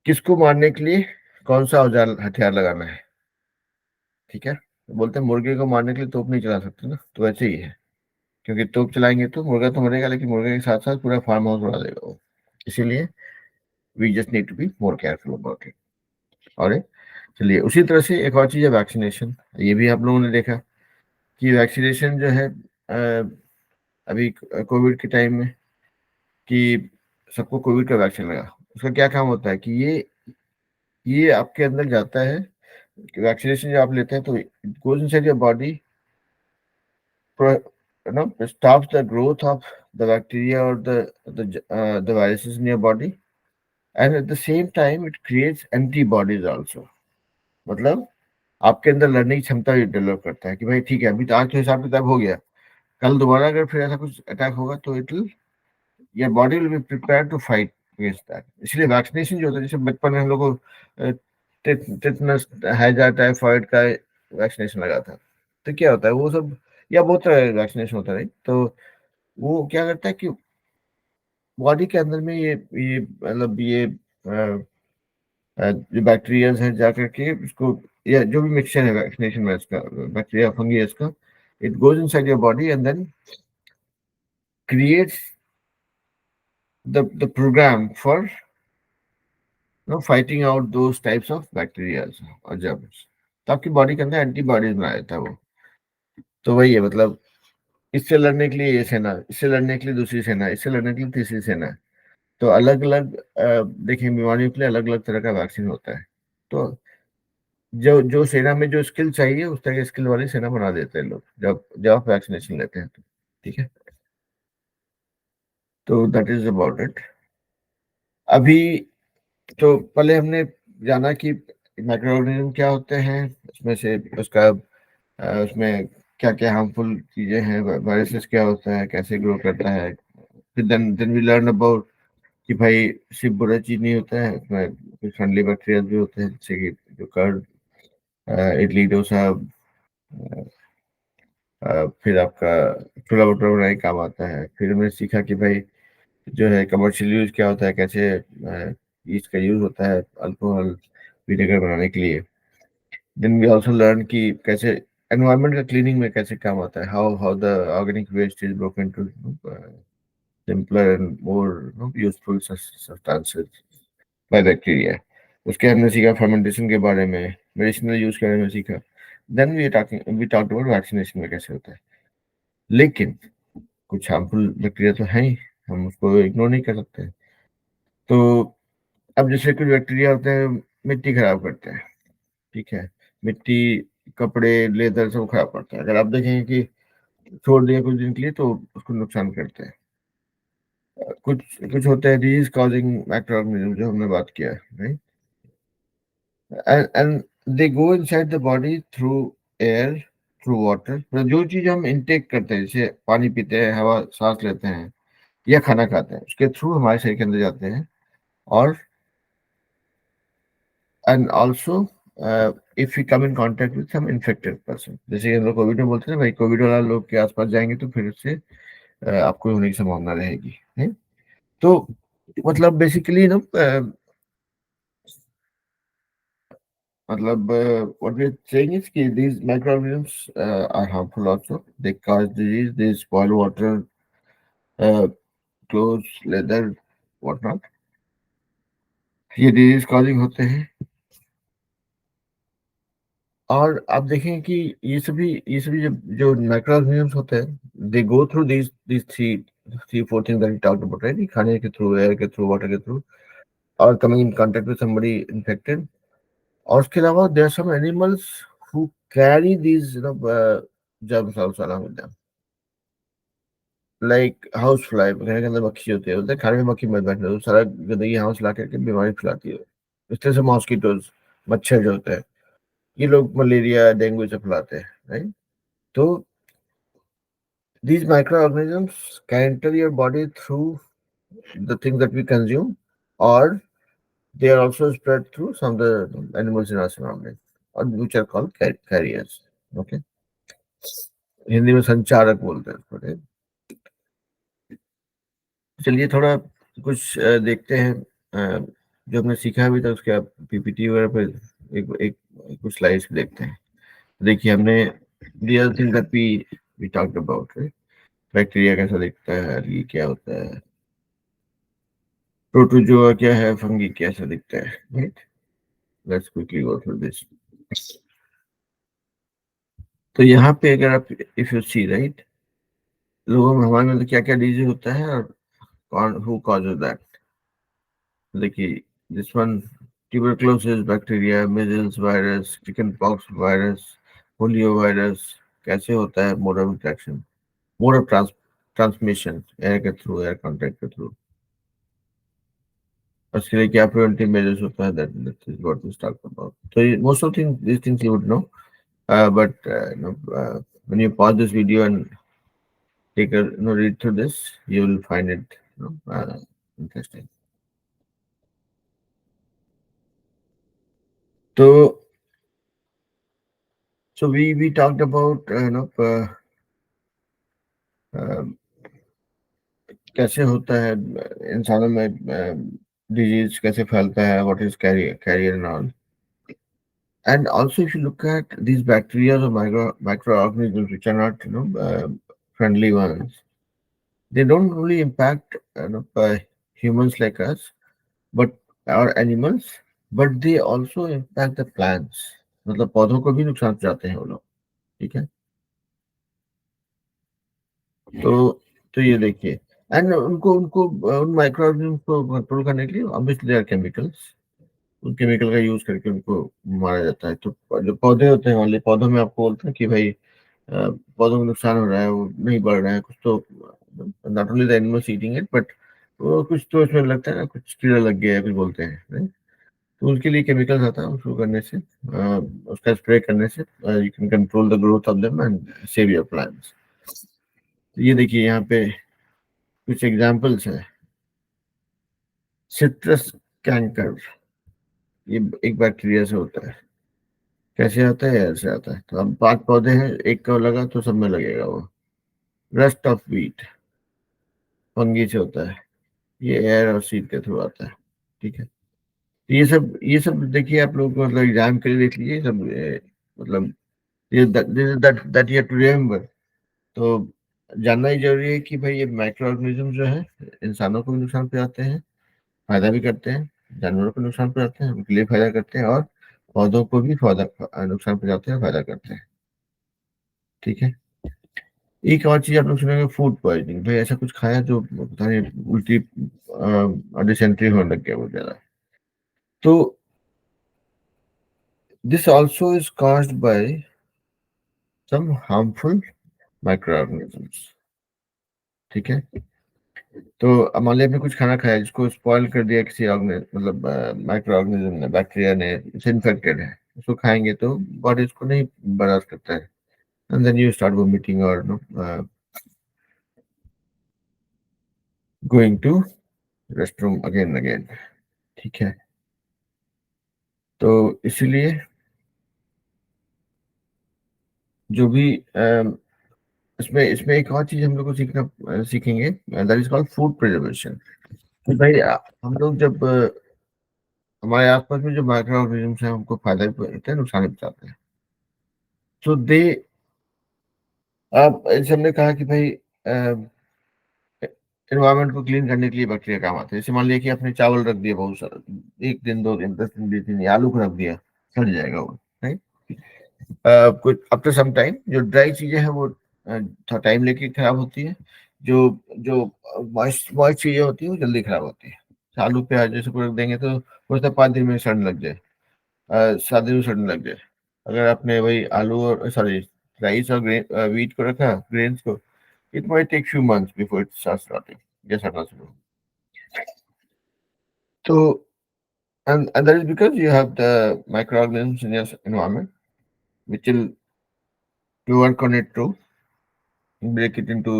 किसको मारने के लिए कौन सा औजार हथियार लगाना है। ठीक है, तो बोलते हैं मुर्गे को मारने के लिए तोप नहीं चला सकते ना, तो वैसे ही है, क्योंकि तोप चलाएंगे तो मुर्गा तो मरेगा, लेकिन मुर्गे के साथ साथ पूरा फार्म हाउस उड़ा देगा वो। इसीलिए we just need to be more careful about it. और चलिए उसी तरह से एक और चीज है वैक्सीनेशन। ये भी आप लोगों ने देखा कि वैक्सीनेशन जो है अभी कोविड के टाइम में कि सबको कोविड का वैक्सीन लगा। उसका क्या काम होता है कि ये आपके अंदर जाता है। वैक्सीनेशन जब आप लेते हैं तो it goes inside your body, stops the growth of the bacteria or the viruses in your body, and at the same time it creates antibodies also। मतलब आपके अंदर लड़ने की क्षमता भी डेवलप करता है कि भाई ठीक है अभी तो आज तो हिसाब किताब हो गया, कल दोबारा अगर फिर ऐसा कुछ अटैक होगा तो it will, your body will be prepare to fight against that. इसलिए वैक्सीनेशन जो होता है, जैसे बचपन में हम लोग को टिटनस, हैजा, टाइफाइड का वैक्सीनेशन लगा था, तो क्या होता है वो सब, या बहुत तरह का वैक्सीनेशन होता है, तो वो क्या करता है कि बॉडी के अंदर में ये मतलब ये जो बैक्टीरियाज हैं जाकर के उसको, या जो भी मिक्सचर है वैक्सीनेशन में इसका, बैक्टीरिया फंगी इसका, it goes inside your body and then creates the program for fighting out those types of bacteria और germs। तो आपकी बॉडी के अंदर एंटीबॉडीज बना देता है वो। तो वही है, मतलब इससे लड़ने के लिए ये सेना, इससे लड़ने के लिए दूसरी सेना, इससे लड़ने के लिए तीसरी सेना। तो अलग अलग देखिए बीमारियों के लिए अलग अलग तरह का वैक्सीन होता है। तो जो जो सेना में जो स्किल चाहिए उस तरह की स्किल वाली सेना बना देते हैं लोग जब जब आप वैक्सीनेशन लेते हैं तो। ठीक है, तो दैट इज अबाउट इट। अभी तो पहले हमने जाना कि माइक्रो ऑर्गेनिज्म क्या होते हैं, उसमें से उसका उसमें क्या क्या हार्मफुल चीजें हैं, वायरसेस क्या होता है, कैसे ग्रो करता है। फिर देन वी लर्न अबाउट कि भाई सिर्फ बुरा चीज नहीं होता है, उसमें कुछ फ्रेंडली बैक्टीरिया भी होते हैं, जैसे कि जो कर्ड, इडली डोसा, फिर आपका छोला भटूरा बनाने का काम आता है। फिर हमने सीखा कि भाई जो है कमर्शियल यूज क्या होता है, कैसे इसका यूज होता है अल्कोहल विनेगर बनाने के लिए। देन वी आल्सो लर्न कि कैसे एनवायरनमेंट का क्लीनिंग में कैसे काम आता है, how the organic waste is broken to simpler and more useful substances by bacteria. उसके हमने सीखा फर्मेंटेशन के बारे में, मेडिसिनल यूज के बारे में सीखा। Then we talked about vaccination में कैसे होता है। लेकिन कुछ हार्मफुल बैक्टीरिया तो है ही, हम उसको इग्नोर नहीं कर सकते। तो अब जैसे कुछ बैक्टीरिया होते हैं मिट्टी खराब करते हैं। ठीक है, मिट्टी, कपड़े, लेदर सब खराब करता है। अगर आप देखेंगे कि छोड़ दिया कुछ दिन के लिए तो उसको नुकसान करते हैं। कुछ कुछ होते हैं डिजीज कॉजिंग माइक्रो ऑर्गेनिज्म जो हमने बात किया है, right, and they go inside the body through air, through water. मतलब जो चीज हम इनटेक करते हैं, जैसे पानी पीते हैं, हवा सांस लेते हैं या खाना खाते हैं, उसके थ्रू हमारे शरीर के अंदर जाते हैं। और and also if you come in contact with some infected person, जैसे कि हम लोग कोविड में बोलते हैं ना भाई, कोविड वाला लोग के आसपास जाएंगे तो फिर उससे आपको होने की संभावना रहेगी, है। तो मतलब बेसिकली ना मतलब what we're saying is कि these microorganisms are harmful also. They cause disease, they spoil water, uh, clothes, leather, whatnot। ये डिजीज कॉजिंग होते हैं। और आप देखें कि ये सभी जो माइक्रोऑर्गेनिज्म्स होते हैं, they go through these three four things that we talked about, right? खाने के थ्रू, एयर के थ्रू, वाटर के थ्रू, और coming in contact with somebody infected, और उसके अलावा there are some animals who carry these germs also along with them, like house fly, घर के अंदर मक्खी होती है, बोलते हैं खाने में मक्खी मत बैठने दो, सारा गंदगी यहाँ से ला करके बीमारी फैलाती है। इस तरह से मॉस्किटोज, मच्छर जो होते हैं, ये लोग मलेरिया डेंगू से फैलाते हैं, राइट? तो these microorganisms can enter your body through the things that we consume, or they are also spread through some of the animals in our surroundings, or which are called carriers. Okay, Hindi में संचारक बोलते हैं इसको, right? चलिए थोड़ा कुछ देखते हैं, जो हमने सीखा भी था उसके आप पीपीटी वगैरह पे एक एक कुछ स्लाइड्स देखते हैं। देखिए हमने the other thing that we talked about, right? Bacteria कैसा दिखता है, ये क्या होता है, प्रोटोजोआ क्या है, फंगी कैसा दिखता है, right? Let's quickly go through this. तो यहाँ पे अगर आप इफ यू सी, राइट, लोगों में हमारे में क्या क्या डिजीज होता है और कौन हु कॉजेज दैट। देखिए this one, tuberculosis bacteria, measles virus, chickenpox virus, polio virus, कैसे होता है, mode of interaction, mode of transmission, air के थ्रू, एयर कांटेक्ट के थ्रू, उसके लिए क्या प्रिवेंटिव मेजर्स होता है, that is what we talk about. तो most of thing this things you would know, but when you pause this video and take a read through this, you will find it interesting. So we talked about uh, कैसे होता है इंसानों में disease कैसे फैलता है, what is carrier and all. And also if you look at these bacteria or microorganisms which are not friendly ones, they don't really impact humans like us, but और animals, but they also impact the plants, मतलब पौधों को भी नुकसान पहुंचाते हैं वो लोग, ठीक है? तो तो ये देखिए, एंड उनको उनको उन माइक्रो ऑर्गेनिज्म को कंट्रोल करने के लिए ऑब्वियसली देयर आर केमिकल्स, उन केमिकल का यूज करके उनको मारा जाता है। तो जो पौधे होते हैं, वाले पौधों में आपको बोलते हैं कि भाई पौधों को नुकसान हो रहा है, वो नहीं बढ़ रहा है कुछ, तो not only the animals eating it, but वो कुछ तो इसमें लगता है ना, कुछ कीड़ा लग गया है कुछ बोलते हैं, right? तो उसके लिए केमिकल्स आता है, उसको करने से उसका स्प्रे करने से you can control the growth of them and save your plants. तो ये देखिए यहाँ पे कुछ एग्जांपल्स हैं। सिट्रस कैंकर, ये एक बैक्टीरिया से होता है। कैसे आता है? ऐसे आता है। तो अब 5 पौधे हैं, एक को लगा तो सब में लगेगा वो। रस्ट ऑफ व्हीट, फंगी से होता है, ये एयर और सीड के थ्रू आता है, ठीक है? तो ये सब देखिए आप लोग मतलब एग्जाम के लिए देख लीजिए सब, मतलब ये that you have to remember. तो जानना ही जरूरी है कि भाई ये माइक्रो ऑर्गेनिज्म जो है इंसानों को भी नुकसान पहुंचाते हैं, फायदा भी करते हैं, जानवरों को नुकसान पहुंचाते हैं, उनके लिए फायदा करते हैं, और पौधों को भी फायदा नुकसान पहुंचाते हैं, फायदा करते हैं, ठीक है? एक और चीज आप लोग सुनेंगे, फूड पॉइजनिंग। भाई ऐसा कुछ खाया जो पता नहीं उल्टी डिसेंट्री होने लग गया बहुत ज्यादा। तो this also is caused by some harmful microorganisms, ठीक है? तो मान लिया आपने कुछ खाना खाया जिसको स्पॉइल कर दिया किसी मतलब माइक्रो ऑर्गेनिज्म ने, बैक्टीरिया ने, इसे इन्फेक्टेड है, उसको खाएंगे तो बॉडी उसको नहीं बर्दाश्त करता है, and then you start vomiting और going to restroom again again, ठीक है? तो इसीलिए जो भी इसमें इसमें एक और चीज हम लोग को सीखेंगे, that is called food preservation. तो भाई हम लोग जब हमारे आसपास में जो माइक्रो ऑर्गेनिज्म है उनको फायदा भी पहुंचाते हैं, नुकसान भी पहुंचाते हैं। तो दे, अब जैसे हमने कहा कि भाई एनवायरमेंट को क्लीन करने के लिए बैक्टीरिया काम आते हैं। जैसे मान लिया कि आपने चावल रख दिया बहुत सारा, 1 दिन 2 दिन 10 दिन 20 दिन, या आलू को रख दिया, सड़ जाएगा वो, राइट? कुछ आफ्टर सम टाइम जो ड्राई चीजें हैं वो थोड़ा टाइम लेके खराब होती है, जो जो मॉइस्ट मॉइस्ट चीजें होती है वो जल्दी खराब होती है। आलू प्याज जैसे को रख देंगे तो हो सकता है 5 दिन में सड़ने लग जाए, सादे में सड़ने लग जाए। अगर आपने वही आलू और सॉरी राइस और व्हीट को रखा, ग्रेन्स को, it might take few months before it starts rotting, या सड़ना शुरू। तो and that is because you have the microorganisms in your environment which will work on it to break it into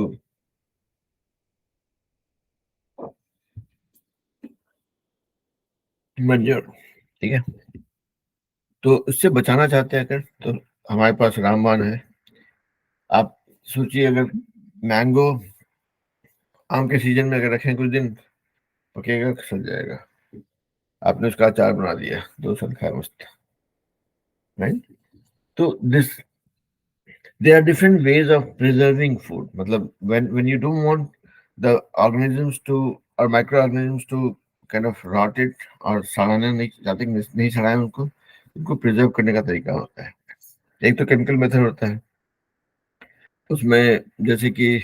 manure, ठीक है। तो इससे बचाना चाहते हैं अगर, तो हमारे पास रामबाण है। आप सोचिए, अगर मैंगो आम के सीजन में अगर रखें कुछ दिन, पकेगा, सड़ जाएगा। आपने उसका अचार बना दिया, 2 साल खाया मस्त, राइट। तो this there are different ways of preserving food, मतलब when you don't want the organisms to or microorganisms to kind of rot it, और सड़ाना नहीं चाहते, नहीं सड़ाएं उनको, उनको प्रिजर्व करने का तरीका होता है। एक तो केमिकल मेथड होता है, उसमें जैसे कि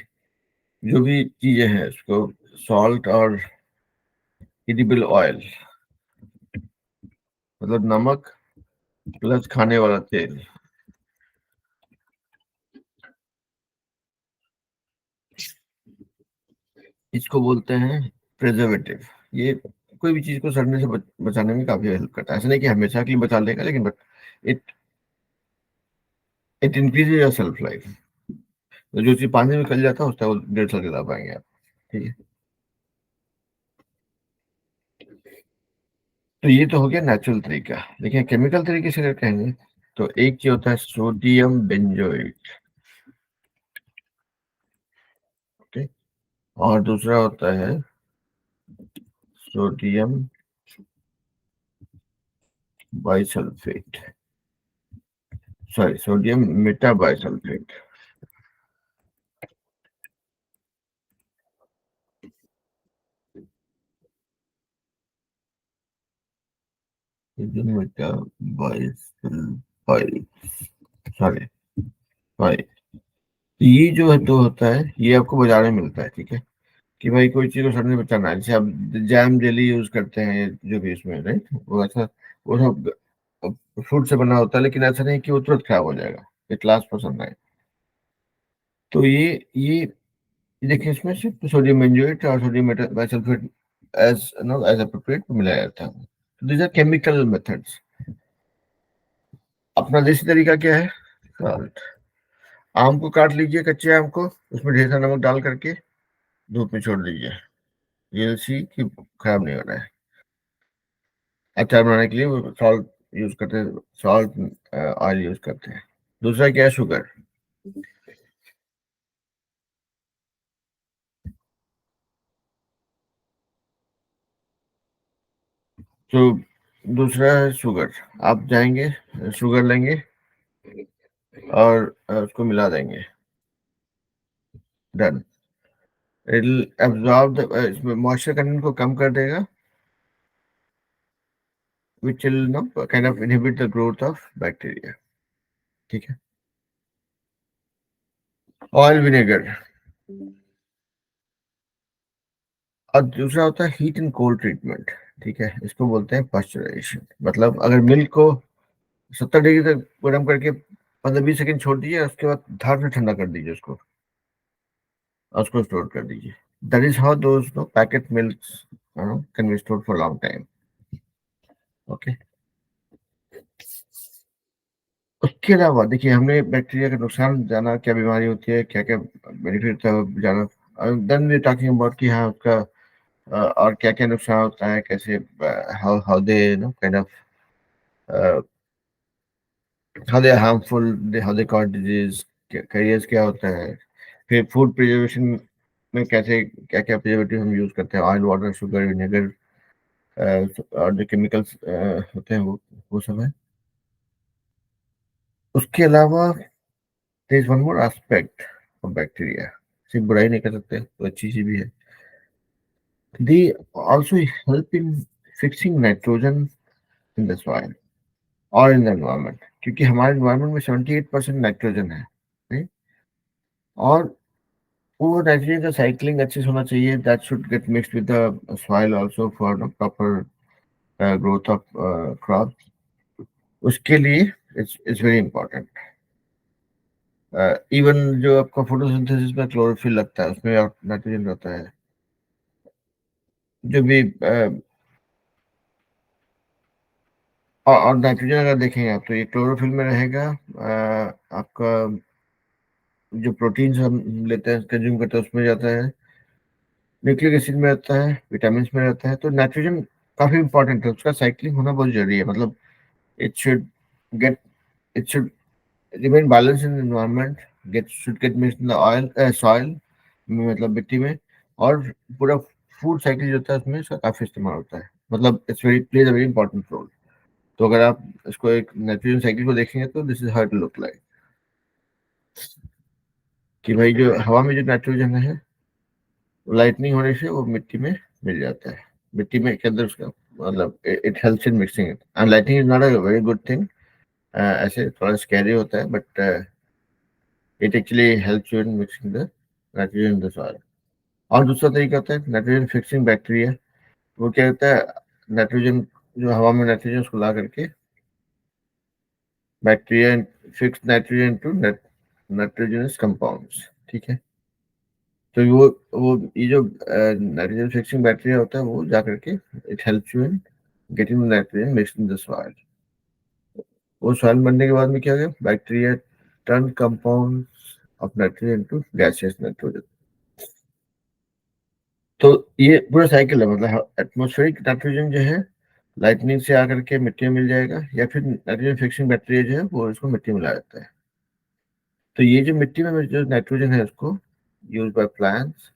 जो भी चीजें हैं उसको सॉल्ट और एडिबल ऑयल, मतलब नमक प्लस खाने वाला तेल, इसको बोलते हैं प्रिजर्वेटिव। ये कोई भी चीज को सड़ने से बचाने में काफी हेल्प करता है। ऐसा नहीं कि हमेशा के लिए बचा लेगा, लेकिन but it it increases your self life. तो जो चीज पानी में गल जाता है उसका वो 1.5 साल चला पाएंगे आप, ठीक है। तो ये तो हो गया नेचुरल तरीका। लेकिन केमिकल तरीके से अगर कहेंगे, तो एक चीज होता है सोडियम बेंजोएट, ओके, और दूसरा होता है sodium bisulphate, sorry sodium metabisulphate. Sodium metabisulphide, sorry, five. ये जो है तो होता है, ये आपको बाजार में मिलता है, ठीक है। कि भाई कोई चीज को सड़ने से बचाना है, जैसे आप जैम जेली यूज करते हैं, जो भी इसमें, राइट, वो ऐसा, वो सब फ्रूट से बना होता है, लेकिन ऐसा नहीं कि वो तुरंत खराब हो जाएगा, it last for some time. तो ये देखिए, इसमें सिर्फ सोडियम बेंजोएट और sodium bisulphate as no as appropriate मिलाया जाता है। These are chemical methods. अपना देसी तरीका क्या है? सॉल्ट। आम को काट लीजिए, कच्चे आम को, उसमें ढेर सारा नमक डाल करके धूप में छोड़ दीजिए, ये सी कि खराब नहीं हो रहा है। अचार बनाने के लिए वो सॉल्ट यूज करते हैं, सॉल्ट ऑयल यूज करते हैं। दूसरा क्या है? शुगर। तो दूसरा है शुगर। आप जाएंगे, शुगर लेंगे और उसको मिला देंगे, डन। इट एब्जॉर्ब इसमें मॉइस्चर कंटेंट को कम कर देगा, which will know kind of inhibit the growth of bacteria, ठीक है। Oil vinegar. और दूसरा होता है हीट एंड कोल्ड ट्रीटमेंट, ठीक है। इसको बोलते हैं पास्चराइजेशन। मतलब अगर मिल्क को 70 डिग्री तक गर्म करके 15-20 सेकंड छोड़ दीजिए, उसके बाद धार से ठंडा कर दीजिए उसको, और उसको स्टोर कर दीजिए। That is how those no packet milks can be stored for long time, okay. उसके अलावा देखिए, हमने बैक्टीरिया का नुकसान जाना, क्या बीमारी होती है, क्या क्या बेनिफिट था जाना। देन वी टॉकिंग अबाउट कि हाँ उसका और क्या क्या नुकसान होता है, कैसे, how how they know kind of how they harmful, how they cause disease, carriers क्या होता है। फिर फूड प्रिजर्वेशन में कैसे, क्या क्या प्रिजर्वेटिव हम यूज करते हैं, ऑयल, वाटर, शुगर, विनेगर, और जो केमिकल्स होते हैं वो सब है। उसके अलावा there is one more aspect of bacteria, सिर्फ बुराई नहीं कर सकते, तो अच्छी चीज भी है। They also help in fixing nitrogen in the soil और इन द एनवायरनमेंट, क्योंकि हमारे एनवायरनमेंट में 78% नाइट्रोजन है, right? और वो नाइट्रोजन का साइक्लिंग अच्छे से होना चाहिए, that should get mixed with the soil also for the proper growth of crop. उसके लिए इट्स वेरी इंपॉर्टेंट। इवन जो आपका फोटोसिंथेसिस में क्लोरोफिल लगता है उसमें नाइट्रोजन रहता है। जो भी और नाइट्रोजन अगर देखेंगे आप तो ये क्लोरोफिल में रहेगा। आपका जो प्रोटीन्स हम लेते हैं कंज्यूम करते हैं उसमें जाता है, न्यूक्लिक एसिड में रहता है, विटामिन में रहता है। तो नाइट्रोजन काफी इंपॉर्टेंट है, उसका साइक्लिंग होना बहुत जरूरी है। मतलब it should get it should remain balance in environment, get should get mix in the oil soil में, मतलब मिट्टी में। और पूरा फूड साइकिल जो होता है उसमें इसका काफी इस्तेमाल होता है। मतलब it's very plays a very important role. तो अगर आप इसको एक नाइट्रोजन साइकिल को देखेंगे तो this is how it look like, कि भाई जो हवा में जो नाइट्रोजन है लाइटनिंग होने से वो मिट्टी में मिल जाता है, मिट्टी में के अंदर उसका मतलब it helps in mixing it. And lightning is not a very good thing, ऐसे थोड़ा स्कैरी होता है, but it actually helps you in mixing the nitrogen in the soil. और दूसरा तरीका होता है नाइट्रोजन फिक्सिंग बैक्टीरिया। वो क्या होता है, नाइट्रोजन जो हवा में नाइट्रोजन उसको ला करके bacteria fix nitrogen to nitrogenous compounds, ठीक है। तो वो ये जो नाइट्रोजन फिक्सिंग बैक्टीरिया होता है वो जा करके it helps you in getting nitrogen mixed in the soil. वो सॉइल बनने के बाद में क्या होगा, bacteria turn compounds of nitrogen to gaseous nitrogen. तो ये पूरा साइकिल है। मतलब एटमॉस्फेरिक नाइट्रोजन जो है लाइटनिंग से आकर के मिट्टी में मिल जाएगा, या फिर नाइट्रोजन फिक्सिंग बैक्टीरिया जो है वो इसको मिट्टी में मिला देता है। तो ये जो मिट्टी में जो नाइट्रोजन है उसको use by plants,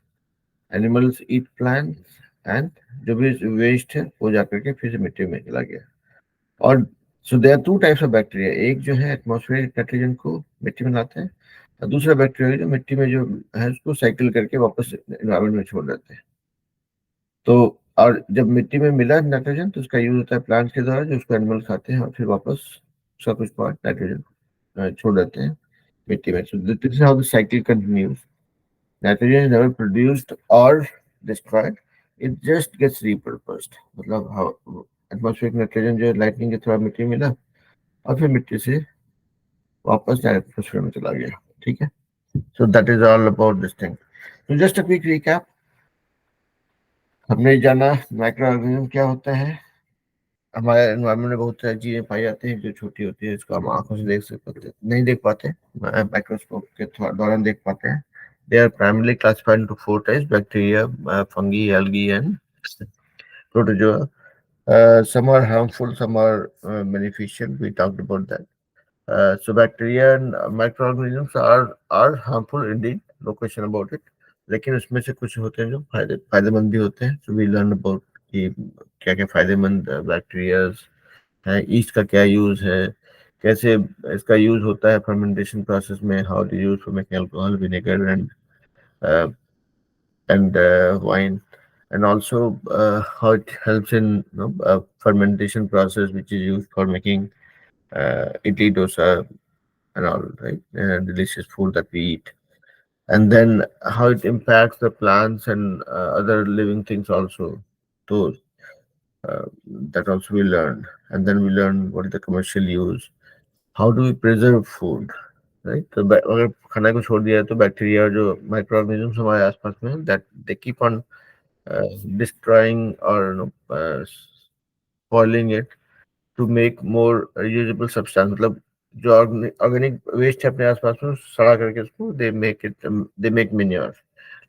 animals eat plants, and जो भी वेस्ट है वो जाकर के फिर से मिट्टी में चला गया। और so there are two types of bacteria, एक जो है एटमॉस्फेरिक नाइट्रोजन को मिट्टी में लाते हैं, और दूसरा बैक्टीरिया जो मिट्टी में जो है उसको साइकिल करके वापस एनवायरमेंट में छोड़ देते हैं। तो और जब मिट्टी में मिला नाइट्रोजन तो उसका यूज होता है प्लांट्स के द्वारा, जो उसको एनिमल खाते हैं और फिर वापस उसका कुछ पार्ट नाइट्रोजन छोड़ देते हैं मिट्टी में। So this is how the cycle continues. Nitrogen is never produced or destroyed. It just gets repurposed. मतलब एटमॉस्फेरिक नाइट्रोजन जो लाइटनिंग के थोड़ा मिट्टी में मिला और फिर मिट्टी से वापस एटमॉस्फेयर में चला गया, ठीक है। So that is all about this thing. तो जस्ट अ क्विक रिकैप, हमने जाना माइक्रो ऑर्गेनिज्म क्या होता है। हमारे एनवायरमेंट में बहुत सारी चीजें पाई जाती हैं जो छोटी होती है, इसको हम आंखों से देख सकते नहीं देख पाते, माइक्रोस्कोप के दौरान देख पाते हैं। They are primarily classified into four types: bacteria, fungi, algae and protozoa. Some are harmful, some are beneficial. We talked about that. So bacteria and microorganisms are harmful indeed, no question about it. लेकिन उसमें से कुछ होते हैं जो फायदेमंद भी होते हैं। So we learn about कि क्या क्या फायदेमंद बैक्टीरिया है, ईस्ट का क्या यूज है, कैसे इसका यूज होता है फर्मेंटेशन प्रोसेस में, how to use for making alcohol, vinegar and wine, and also how it helps in fermentation process which is used for making idli dosa and all, right, delicious food that we eat. And then how it impacts the plants and other living things also. So that also we learn. And then we learn what is the commercial use, how do we preserve food, right. तो अगर खाना को छोड़ दिया है तो bacteria जो माइक्रोऑर्गेनिज्म्स हमारे आसपास में हैं, that they keep on destroying और spoiling it to make more usable substance. मतलब जो ऑर्गेनिक वेस्ट है अपने आसपास में सड़ा करके उसको दे मेक मेन्योर।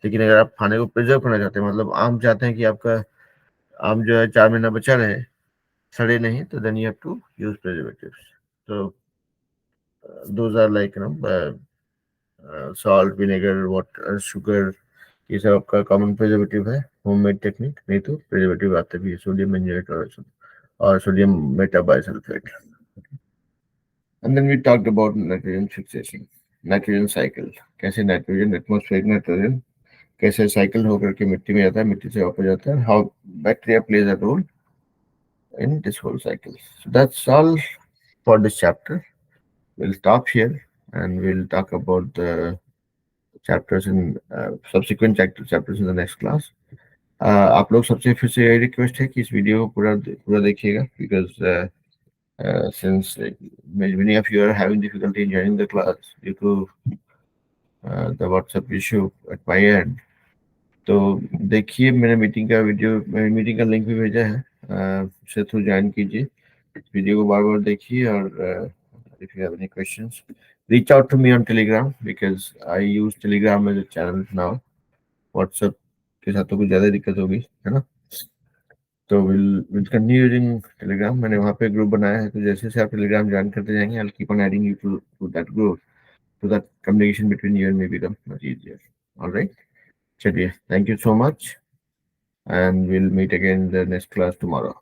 लेकिन अगर आप खाने को प्रिजर्व करना चाहते हैं, मतलब आम चाहते हैं कि आपका आम जो है 4 महीना बचा रहे, सड़े नहीं, तो then you have to use preservatives. तो those are like salt, vinegar, water, sugar, ये सब आपका कॉमन प्रिजर्वेटिव है। होममेड टेक्निक नहीं तो प्रिजर्वेटिव आते भी है, सोडियम बेंजोएट और sodium metabisulphate. And then we talked about nitrogen fixation, nitrogen cycle, कैसे नाइट्रोजन एटमॉस्फेरिक नाइट्रोजन कैसे साइकिल होकर के मिट्टी में जाता है, मिट्टी से वापस जाता है, how bacteria plays a role in this whole cycle. So that's all for this chapter. We'll stop here and we'll talk about the chapters in subsequent chapters in the next class. आप लोग सबसे फिर से यही request है कि इस video को पूरा पूरा देखिएगा, because since many of you are having difficulty in joining the class due to the WhatsApp issue at my end. तो देखिए मैंने मीटिंग का वीडियो मैंने मीटिंग का लिंक भी भेजा है, उसे थ्रू ज्वाइन कीजिए, वीडियो को बार बार देखिए और if you have any questions reach out to me on Telegram because I use Telegram as a channel now. WhatsApp के साथ तो कुछ ज़्यादा दिक्कत होगी, है ना? तो विल कंटिन्यू यूजिंग टेलीग्राम. मैंने वहाँ पे ग्रुप बनाया है, तो जैसे से आप टेलीग्राम ज्वाइन करते जाएंगे I'll keep on adding you to that group so that communication between you and me becomes much easier. All right? चलिए, thank you so much and we'll meet again in the next class tomorrow.